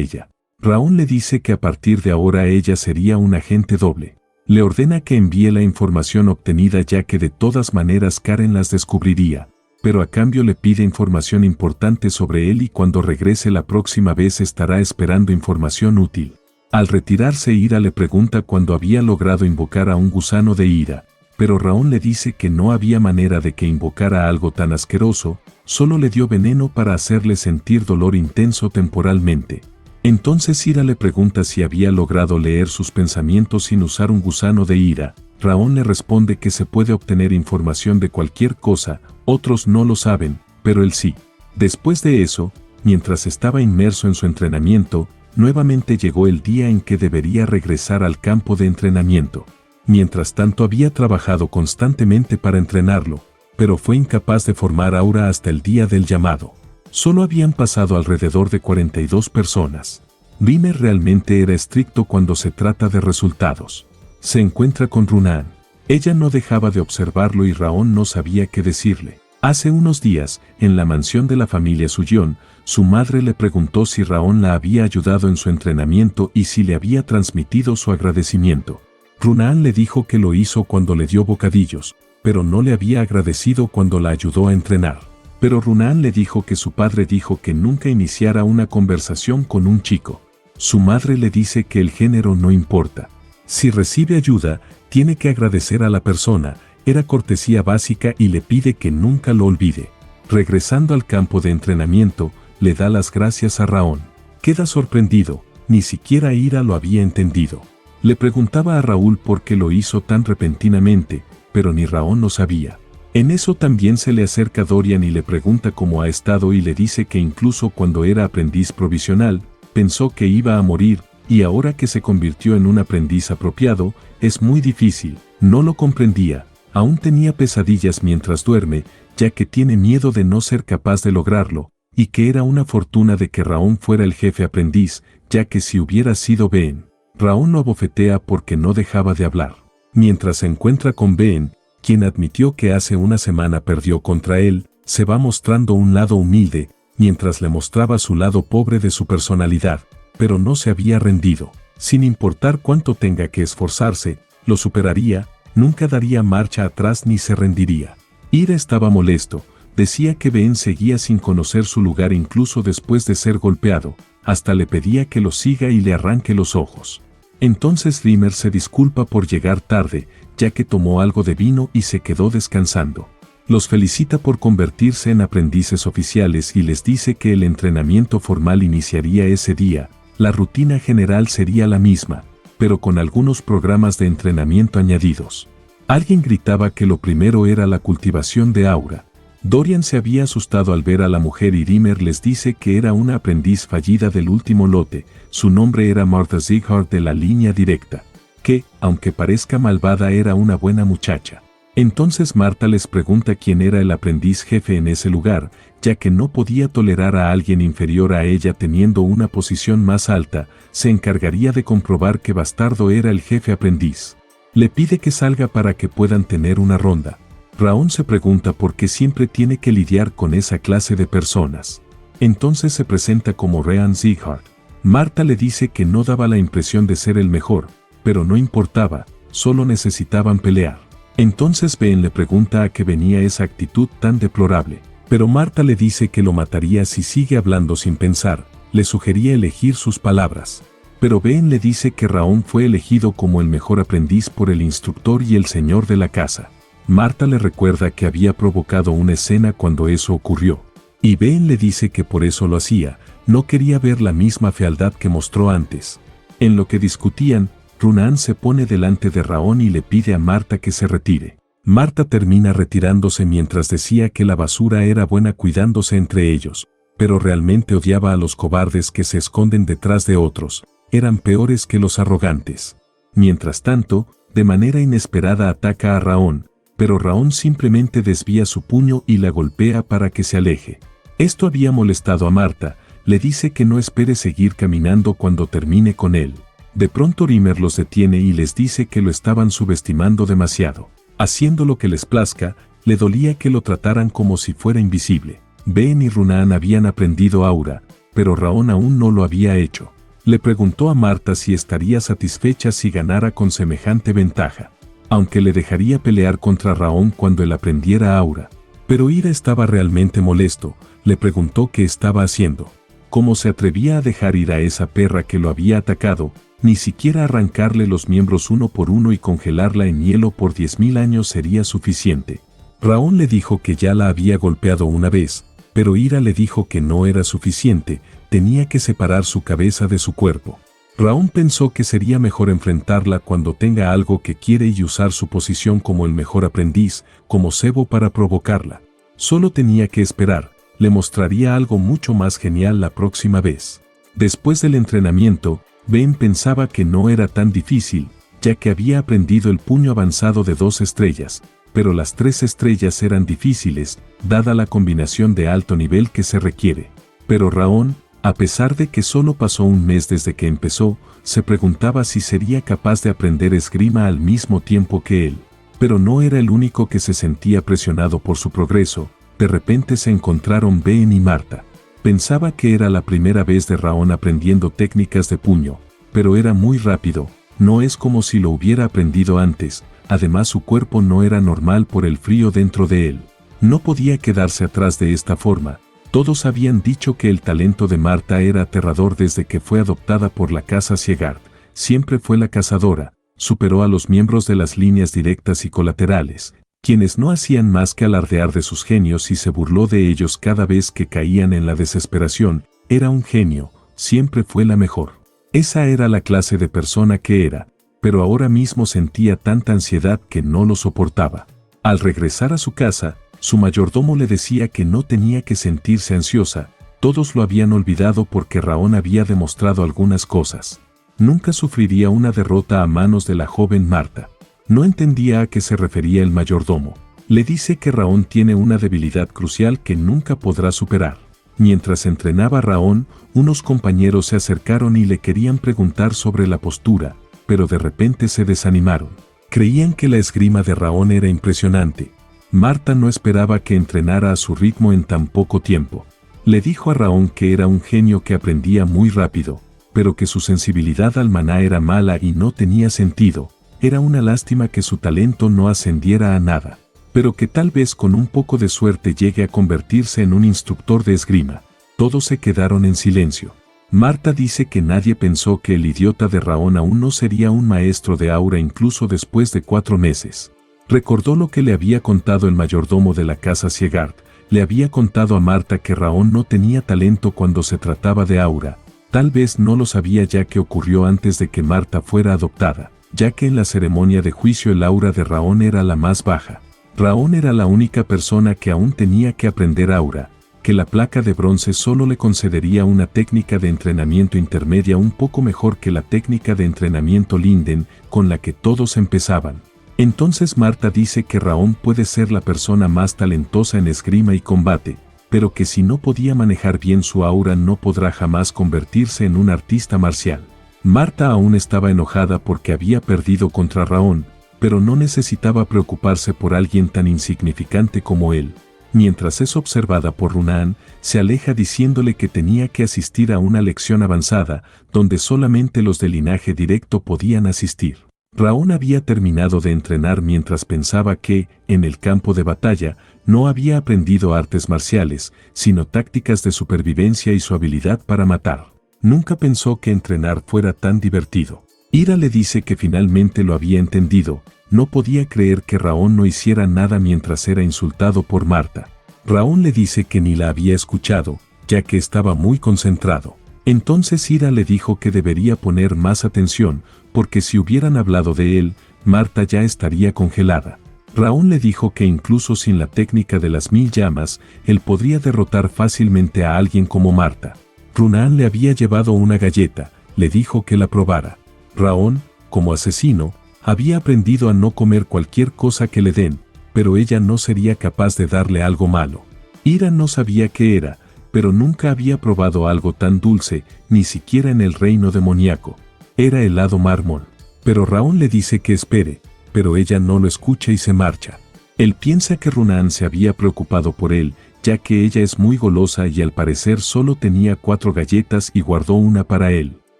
ella. Raón le dice que a partir de ahora ella sería un agente doble. Le ordena que envíe la información obtenida ya que de todas maneras Karen las descubriría, pero a cambio le pide información importante sobre él y cuando regrese la próxima vez estará esperando información útil. Al retirarse Ira le pregunta cuándo había logrado invocar a un gusano de ira, pero Raón le dice que no había manera de que invocara algo tan asqueroso, solo le dio veneno para hacerle sentir dolor intenso temporalmente. Entonces Ira le pregunta si había logrado leer sus pensamientos sin usar un gusano de ira. Raón le responde que se puede obtener información de cualquier cosa, otros no lo saben, pero él sí. Después de eso, mientras estaba inmerso en su entrenamiento, nuevamente llegó el día en que debería regresar al campo de entrenamiento. Mientras tanto había trabajado constantemente para entrenarlo, pero fue incapaz de formar aura hasta el día del llamado. Solo habían pasado alrededor de 42 personas. Rimer realmente era estricto cuando se trata de resultados. Se encuentra con Runan. Ella no dejaba de observarlo y Raón no sabía qué decirle. Hace unos días, en la mansión de la familia Sullón, su madre le preguntó si Raón la había ayudado en su entrenamiento y si le había transmitido su agradecimiento. Runan le dijo que lo hizo cuando le dio bocadillos, pero no le había agradecido cuando la ayudó a entrenar. Pero Runan le dijo que su padre dijo que nunca iniciara una conversación con un chico. Su madre le dice que el género no importa. Si recibe ayuda, tiene que agradecer a la persona, era cortesía básica y le pide que nunca lo olvide. Regresando al campo de entrenamiento, le da las gracias a Raón. Queda sorprendido, ni siquiera Ira lo había entendido. Le preguntaba a Raúl por qué lo hizo tan repentinamente, pero ni Raón lo sabía. En eso también se le acerca Dorian y le pregunta cómo ha estado y le dice que incluso cuando era aprendiz provisional, pensó que iba a morir, y ahora que se convirtió en un aprendiz apropiado, es muy difícil. No lo comprendía, aún tenía pesadillas mientras duerme, ya que tiene miedo de no ser capaz de lograrlo, y que era una fortuna de que Raón fuera el jefe aprendiz, ya que si hubiera sido Ben, Raón lo abofetea porque no dejaba de hablar. Mientras se encuentra con Ben, quien admitió que hace una semana perdió contra él, se va mostrando un lado humilde, mientras le mostraba su lado pobre de su personalidad, pero no se había rendido. Sin importar cuánto tenga que esforzarse, lo superaría, nunca daría marcha atrás ni se rendiría. Ira estaba molesto, decía que Ben seguía sin conocer su lugar incluso después de ser golpeado, hasta le pedía que lo siga y le arranque los ojos. Entonces Rimer se disculpa por llegar tarde, ya que tomó algo de vino y se quedó descansando. Los felicita por convertirse en aprendices oficiales y les dice que el entrenamiento formal iniciaría ese día. La rutina general sería la misma, pero con algunos programas de entrenamiento añadidos. Alguien gritaba que lo primero era la cultivación de aura. Dorian se había asustado al ver a la mujer y Rimmer les dice que era una aprendiz fallida del último lote. Su nombre era Martha Zieghardt de la línea directa, que, aunque parezca malvada, era una buena muchacha. Entonces Martha les pregunta quién era el aprendiz jefe en ese lugar, ya que no podía tolerar a alguien inferior a ella teniendo una posición más alta. Se encargaría de comprobar que Bastardo era el jefe aprendiz. Le pide que salga para que puedan tener una ronda. Raon se pregunta por qué siempre tiene que lidiar con esa clase de personas. Entonces se presenta como Ryan Zieghardt. Martha le dice que no daba la impresión de ser el mejor, pero no importaba, solo necesitaban pelear. Entonces Ben le pregunta a qué venía esa actitud tan deplorable, pero Martha le dice que lo mataría si sigue hablando sin pensar. Le sugería elegir sus palabras. Pero Ben le dice que Raon fue elegido como el mejor aprendiz por el instructor y el señor de la casa. Martha le recuerda que había provocado una escena cuando eso ocurrió. Y Ben le dice que por eso lo hacía, no quería ver la misma fealdad que mostró antes. En lo que discutían, Runan se pone delante de Raon y le pide a Martha que se retire. Martha termina retirándose mientras decía que la basura era buena cuidándose entre ellos, pero realmente odiaba a los cobardes que se esconden detrás de otros, eran peores que los arrogantes. Mientras tanto, de manera inesperada ataca a Raon, pero Raon simplemente desvía su puño y la golpea para que se aleje. Esto había molestado a Martha, le dice que no espere seguir caminando cuando termine con él. De pronto Rimmer los detiene y les dice que lo estaban subestimando demasiado. Haciendo lo que les plazca, le dolía que lo trataran como si fuera invisible. Ben y Runan habían aprendido aura, pero Raon aún no lo había hecho. Le preguntó a Martha si estaría satisfecha si ganara con semejante ventaja, aunque le dejaría pelear contra Raon cuando él aprendiera aura. Pero Ira estaba realmente molesto, le preguntó qué estaba haciendo. ¿Cómo se atrevía a dejar ir a esa perra que lo había atacado? Ni siquiera arrancarle los miembros uno por uno y congelarla en hielo por 10.000 años sería suficiente. Raon le dijo que ya la había golpeado una vez, pero Ira le dijo que no era suficiente, tenía que separar su cabeza de su cuerpo. Raon pensó que sería mejor enfrentarla cuando tenga algo que quiere y usar su posición como el mejor aprendiz, como cebo para provocarla. Solo tenía que esperar, le mostraría algo mucho más genial la próxima vez. Después del entrenamiento, Ben pensaba que no era tan difícil, ya que había aprendido el puño avanzado de 2 estrellas, pero las 3 estrellas eran difíciles, dada la combinación de alto nivel que se requiere. Pero Raon, a pesar de que solo pasó un mes desde que empezó, se preguntaba si sería capaz de aprender esgrima al mismo tiempo que él. Pero no era el único que se sentía presionado por su progreso. De repente se encontraron Ben y Martha. Pensaba que era la primera vez de Raon aprendiendo técnicas de puño, pero era muy rápido, no es como si lo hubiera aprendido antes, además su cuerpo no era normal por el frío dentro de él. No podía quedarse atrás de esta forma. Todos habían dicho que el talento de Martha era aterrador desde que fue adoptada por la casa Zieghardt. Siempre fue la cazadora, superó a los miembros de las líneas directas y colaterales, quienes no hacían más que alardear de sus genios y se burló de ellos cada vez que caían en la desesperación. Era un genio, siempre fue la mejor. Esa era la clase de persona que era, pero ahora mismo sentía tanta ansiedad que no lo soportaba. Al regresar a su casa, su mayordomo le decía que no tenía que sentirse ansiosa, todos lo habían olvidado porque Raon había demostrado algunas cosas. Nunca sufriría una derrota a manos de la joven Martha. No entendía a qué se refería el mayordomo. Le dice que Raon tiene una debilidad crucial que nunca podrá superar. Mientras entrenaba Raon, unos compañeros se acercaron y le querían preguntar sobre la postura, pero de repente se desanimaron. Creían que la esgrima de Raon era impresionante. Martha no esperaba que entrenara a su ritmo en tan poco tiempo. Le dijo a Raon que era un genio que aprendía muy rápido, pero que su sensibilidad al maná era mala y no tenía sentido. Era una lástima que su talento no ascendiera a nada, pero que tal vez con un poco de suerte llegue a convertirse en un instructor de esgrima. Todos se quedaron en silencio. Martha dice que nadie pensó que el idiota de Raon aún no sería un maestro de aura incluso después de 4 meses. Recordó lo que le había contado el mayordomo de la casa Zieghardt. Le había contado a Martha que Raon no tenía talento cuando se trataba de aura, Tal vez no lo sabía ya que ocurrió antes de que Marta fuera adoptada, ya que en la ceremonia de juicio el aura de Raón era la más baja. Raón era la única persona que aún tenía que aprender aura, que la placa de bronce solo le concedería una técnica de entrenamiento intermedia un poco mejor que la técnica de entrenamiento Linden, con la que todos empezaban. Entonces Marta dice que Raón puede ser la persona más talentosa en esgrima y combate, pero que si no podía manejar bien su aura no podrá jamás convertirse en un artista marcial. Marta aún estaba enojada porque había perdido contra Raón, pero no necesitaba preocuparse por alguien tan insignificante como él. Mientras es observada por Runan, se aleja diciéndole que tenía que asistir a una lección avanzada, donde solamente los de linaje directo podían asistir. Raón había terminado de entrenar mientras pensaba que, en el campo de batalla, no había aprendido artes marciales, sino tácticas de supervivencia y su habilidad para matar. Nunca pensó que entrenar fuera tan divertido. Ira le dice que finalmente lo había entendido. No podía creer que Raón no hiciera nada mientras era insultado por Marta. Raón le dice que ni la había escuchado, ya que estaba muy concentrado. Entonces Ira le dijo que debería poner más atención, porque si hubieran hablado de él, Marta ya estaría congelada. Raón le dijo que incluso sin la técnica de las 1000 llamas, él podría derrotar fácilmente a alguien como Marta. Runan le había llevado una galleta, le dijo que la probara. Raón, como asesino, había aprendido a no comer cualquier cosa que le den, pero ella no sería capaz de darle algo malo. Ira no sabía qué era, pero nunca había probado algo tan dulce, ni siquiera en el reino demoníaco. Era helado mármol. Pero Raón le dice que espere, pero ella no lo escucha y se marcha. Él piensa que Runan se había preocupado por él, ya que ella es muy golosa y al parecer solo tenía 4 galletas y guardó una para él.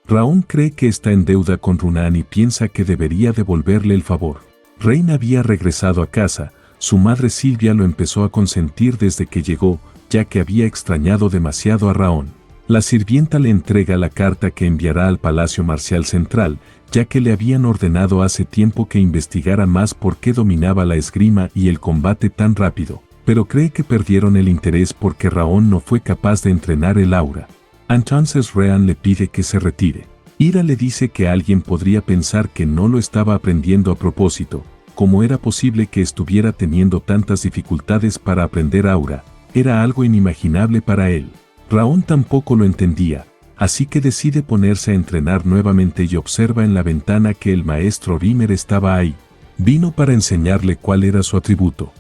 Raón cree que está en deuda con Runan y piensa que debería devolverle el favor. Rein había regresado a casa, su madre Silvia lo empezó a consentir desde que llegó, ya que había extrañado demasiado a Raón. La sirvienta le entrega la carta que enviará al Palacio Marcial Central, ya que le habían ordenado hace tiempo que investigara más por qué dominaba la esgrima y el combate tan rápido, pero cree que perdieron el interés porque Raón no fue capaz de entrenar el aura. Entonces Rean le pide que se retire. Ira le dice que alguien podría pensar que no lo estaba aprendiendo a propósito. ¿Cómo era posible que estuviera teniendo tantas dificultades para aprender aura? Era algo inimaginable para él. Raón tampoco lo entendía, así que decide ponerse a entrenar nuevamente y observa en la ventana que el maestro Rimmer estaba ahí. Vino para enseñarle cuál era su atributo.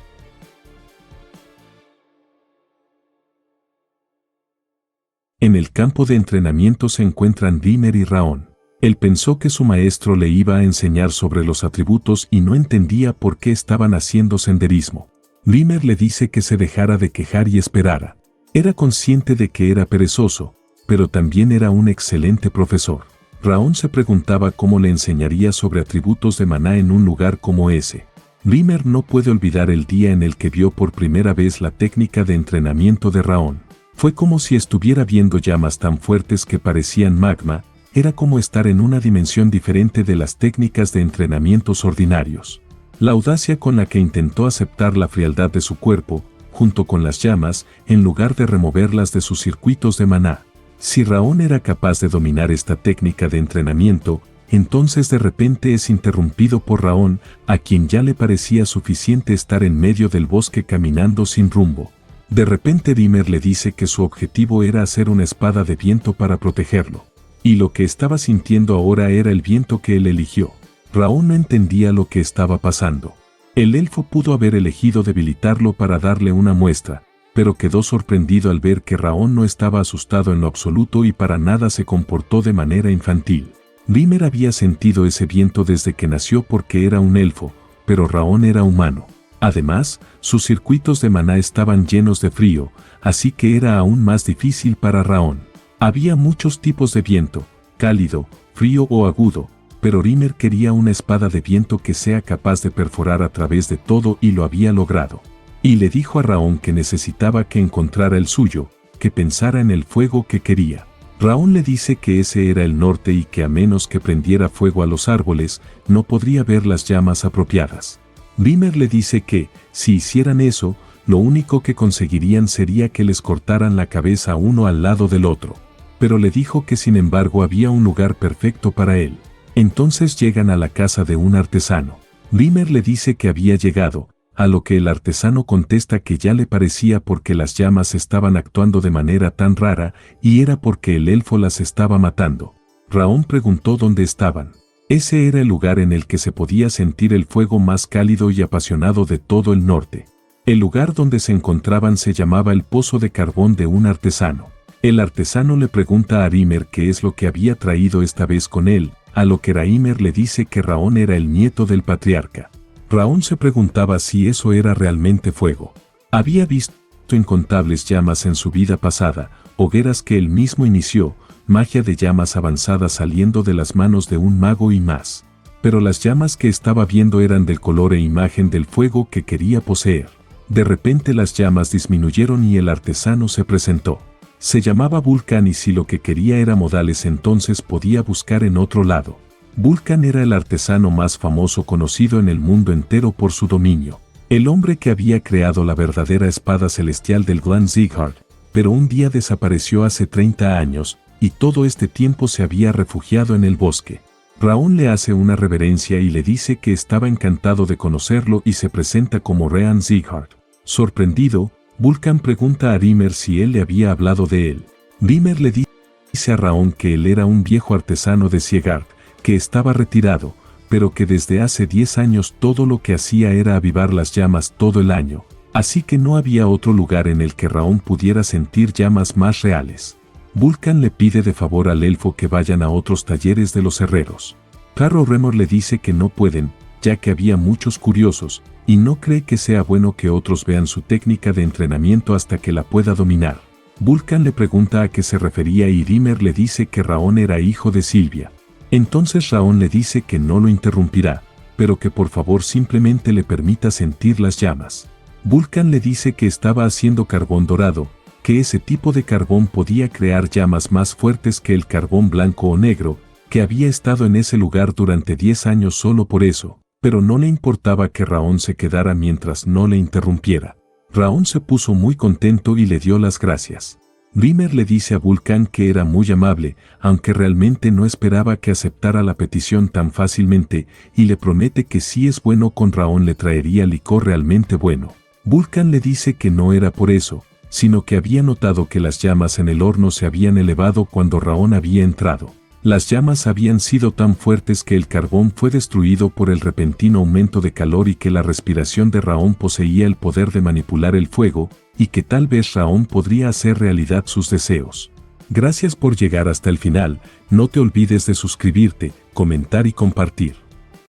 En el campo de entrenamiento se encuentran Rimmer y Raón. Él pensó que su maestro le iba a enseñar sobre los atributos y no entendía por qué estaban haciendo senderismo. Rimmer le dice que se dejara de quejar y esperara. Era consciente de que era perezoso, pero también era un excelente profesor. Raón se preguntaba cómo le enseñaría sobre atributos de maná en un lugar como ese. Rimmer no puede olvidar el día en el que vio por primera vez la técnica de entrenamiento de Raón. Fue como si estuviera viendo llamas tan fuertes que parecían magma, era como estar en una dimensión diferente de las técnicas de entrenamientos ordinarios. La audacia con la que intentó aceptar la frialdad de su cuerpo, junto con las llamas, en lugar de removerlas de sus circuitos de maná. Si Raón era capaz de dominar esta técnica de entrenamiento, entonces de repente es interrumpido por Raón, a quien ya le parecía suficiente estar en medio del bosque caminando sin rumbo. De repente Rimmer le dice que su objetivo era hacer una espada de viento para protegerlo. Y lo que estaba sintiendo ahora era el viento que él eligió. Raón no entendía lo que estaba pasando. El elfo pudo haber elegido debilitarlo para darle una muestra, pero quedó sorprendido al ver que Raón no estaba asustado en lo absoluto y para nada se comportó de manera infantil. Rimmer había sentido ese viento desde que nació porque era un elfo, pero Raón era humano. Además, sus circuitos de maná estaban llenos de frío, así que era aún más difícil para Raón. Había muchos tipos de viento, cálido, frío o agudo, pero Rimmer quería una espada de viento que sea capaz de perforar a través de todo y lo había logrado. Y le dijo a Raón que necesitaba que encontrara el suyo, que pensara en el fuego que quería. Raón le dice que ese era el norte y que a menos que prendiera fuego a los árboles, no podría ver las llamas apropiadas. Rimmer le dice que, si hicieran eso, lo único que conseguirían sería que les cortaran la cabeza uno al lado del otro. pero le dijo que sin embargo había un lugar perfecto para él. Entonces llegan a la casa de un artesano. Grimer le dice que había llegado, a lo que el artesano contesta que ya le parecía porque las llamas estaban actuando de manera tan rara y era porque el elfo las estaba matando. Raón preguntó dónde estaban. Ese era el lugar en el que se podía sentir el fuego más cálido y apasionado de todo el norte. El lugar donde se encontraban se llamaba el pozo de carbón de un artesano. El artesano le pregunta a Grimer qué es lo que había traído esta vez con él, a lo que Grimer le dice que Raón era el nieto del patriarca. Raón se preguntaba si eso era realmente fuego. Había visto incontables llamas en su vida pasada, hogueras que él mismo inició, magia de llamas avanzadas saliendo de las manos de un mago y más. Pero las llamas que estaba viendo eran del color e imagen del fuego que quería poseer. De repente las llamas disminuyeron y el artesano se presentó. Se llamaba Vulcan y si lo que quería era modales entonces podía buscar en otro lado. Vulcan era el artesano más famoso conocido en el mundo entero por su dominio. El hombre que había creado la verdadera espada celestial del Clan Siegard, pero un día desapareció hace 30 años, y todo este tiempo se había refugiado en el bosque. Raón le hace una reverencia y le dice que estaba encantado de conocerlo y se presenta como Rean Siegard. Sorprendido, Vulcan pregunta a Grimer si él le había hablado de él. Grimer le dice a Raón que él era un viejo artesano de Siegard, que estaba retirado, pero que desde hace 10 años todo lo que hacía era avivar las llamas todo el año, así que no había otro lugar en el que Raón pudiera sentir llamas más reales. Vulcan le pide de favor al elfo que vayan a otros talleres de los herreros. Carro Remor le dice que no pueden, ya que había muchos curiosos, y no cree que sea bueno que otros vean su técnica de entrenamiento hasta que la pueda dominar. Vulcan le pregunta a qué se refería y Grimer le dice que Raón era hijo de Silvia. Entonces Raón le dice que no lo interrumpirá, pero que por favor simplemente le permita sentir las llamas. Vulcan le dice que estaba haciendo carbón dorado, que ese tipo de carbón podía crear llamas más fuertes que el carbón blanco o negro, que había estado en ese lugar durante 10 años solo por eso, pero no le importaba que Raón se quedara mientras no le interrumpiera. Raón se puso muy contento y le dio las gracias. Grimer le dice a Vulcan que era muy amable, aunque realmente no esperaba que aceptara la petición tan fácilmente, y le promete que si es bueno con Raón le traería licor realmente bueno. Vulcan le dice que no era por eso, sino que había notado que las llamas en el horno se habían elevado cuando Raón había entrado. Las llamas habían sido tan fuertes que el carbón fue destruido por el repentino aumento de calor y que la respiración de Raón poseía el poder de manipular el fuego, y que tal vez Raón podría hacer realidad sus deseos. Gracias por llegar hasta el final, no te olvides de suscribirte, comentar y compartir.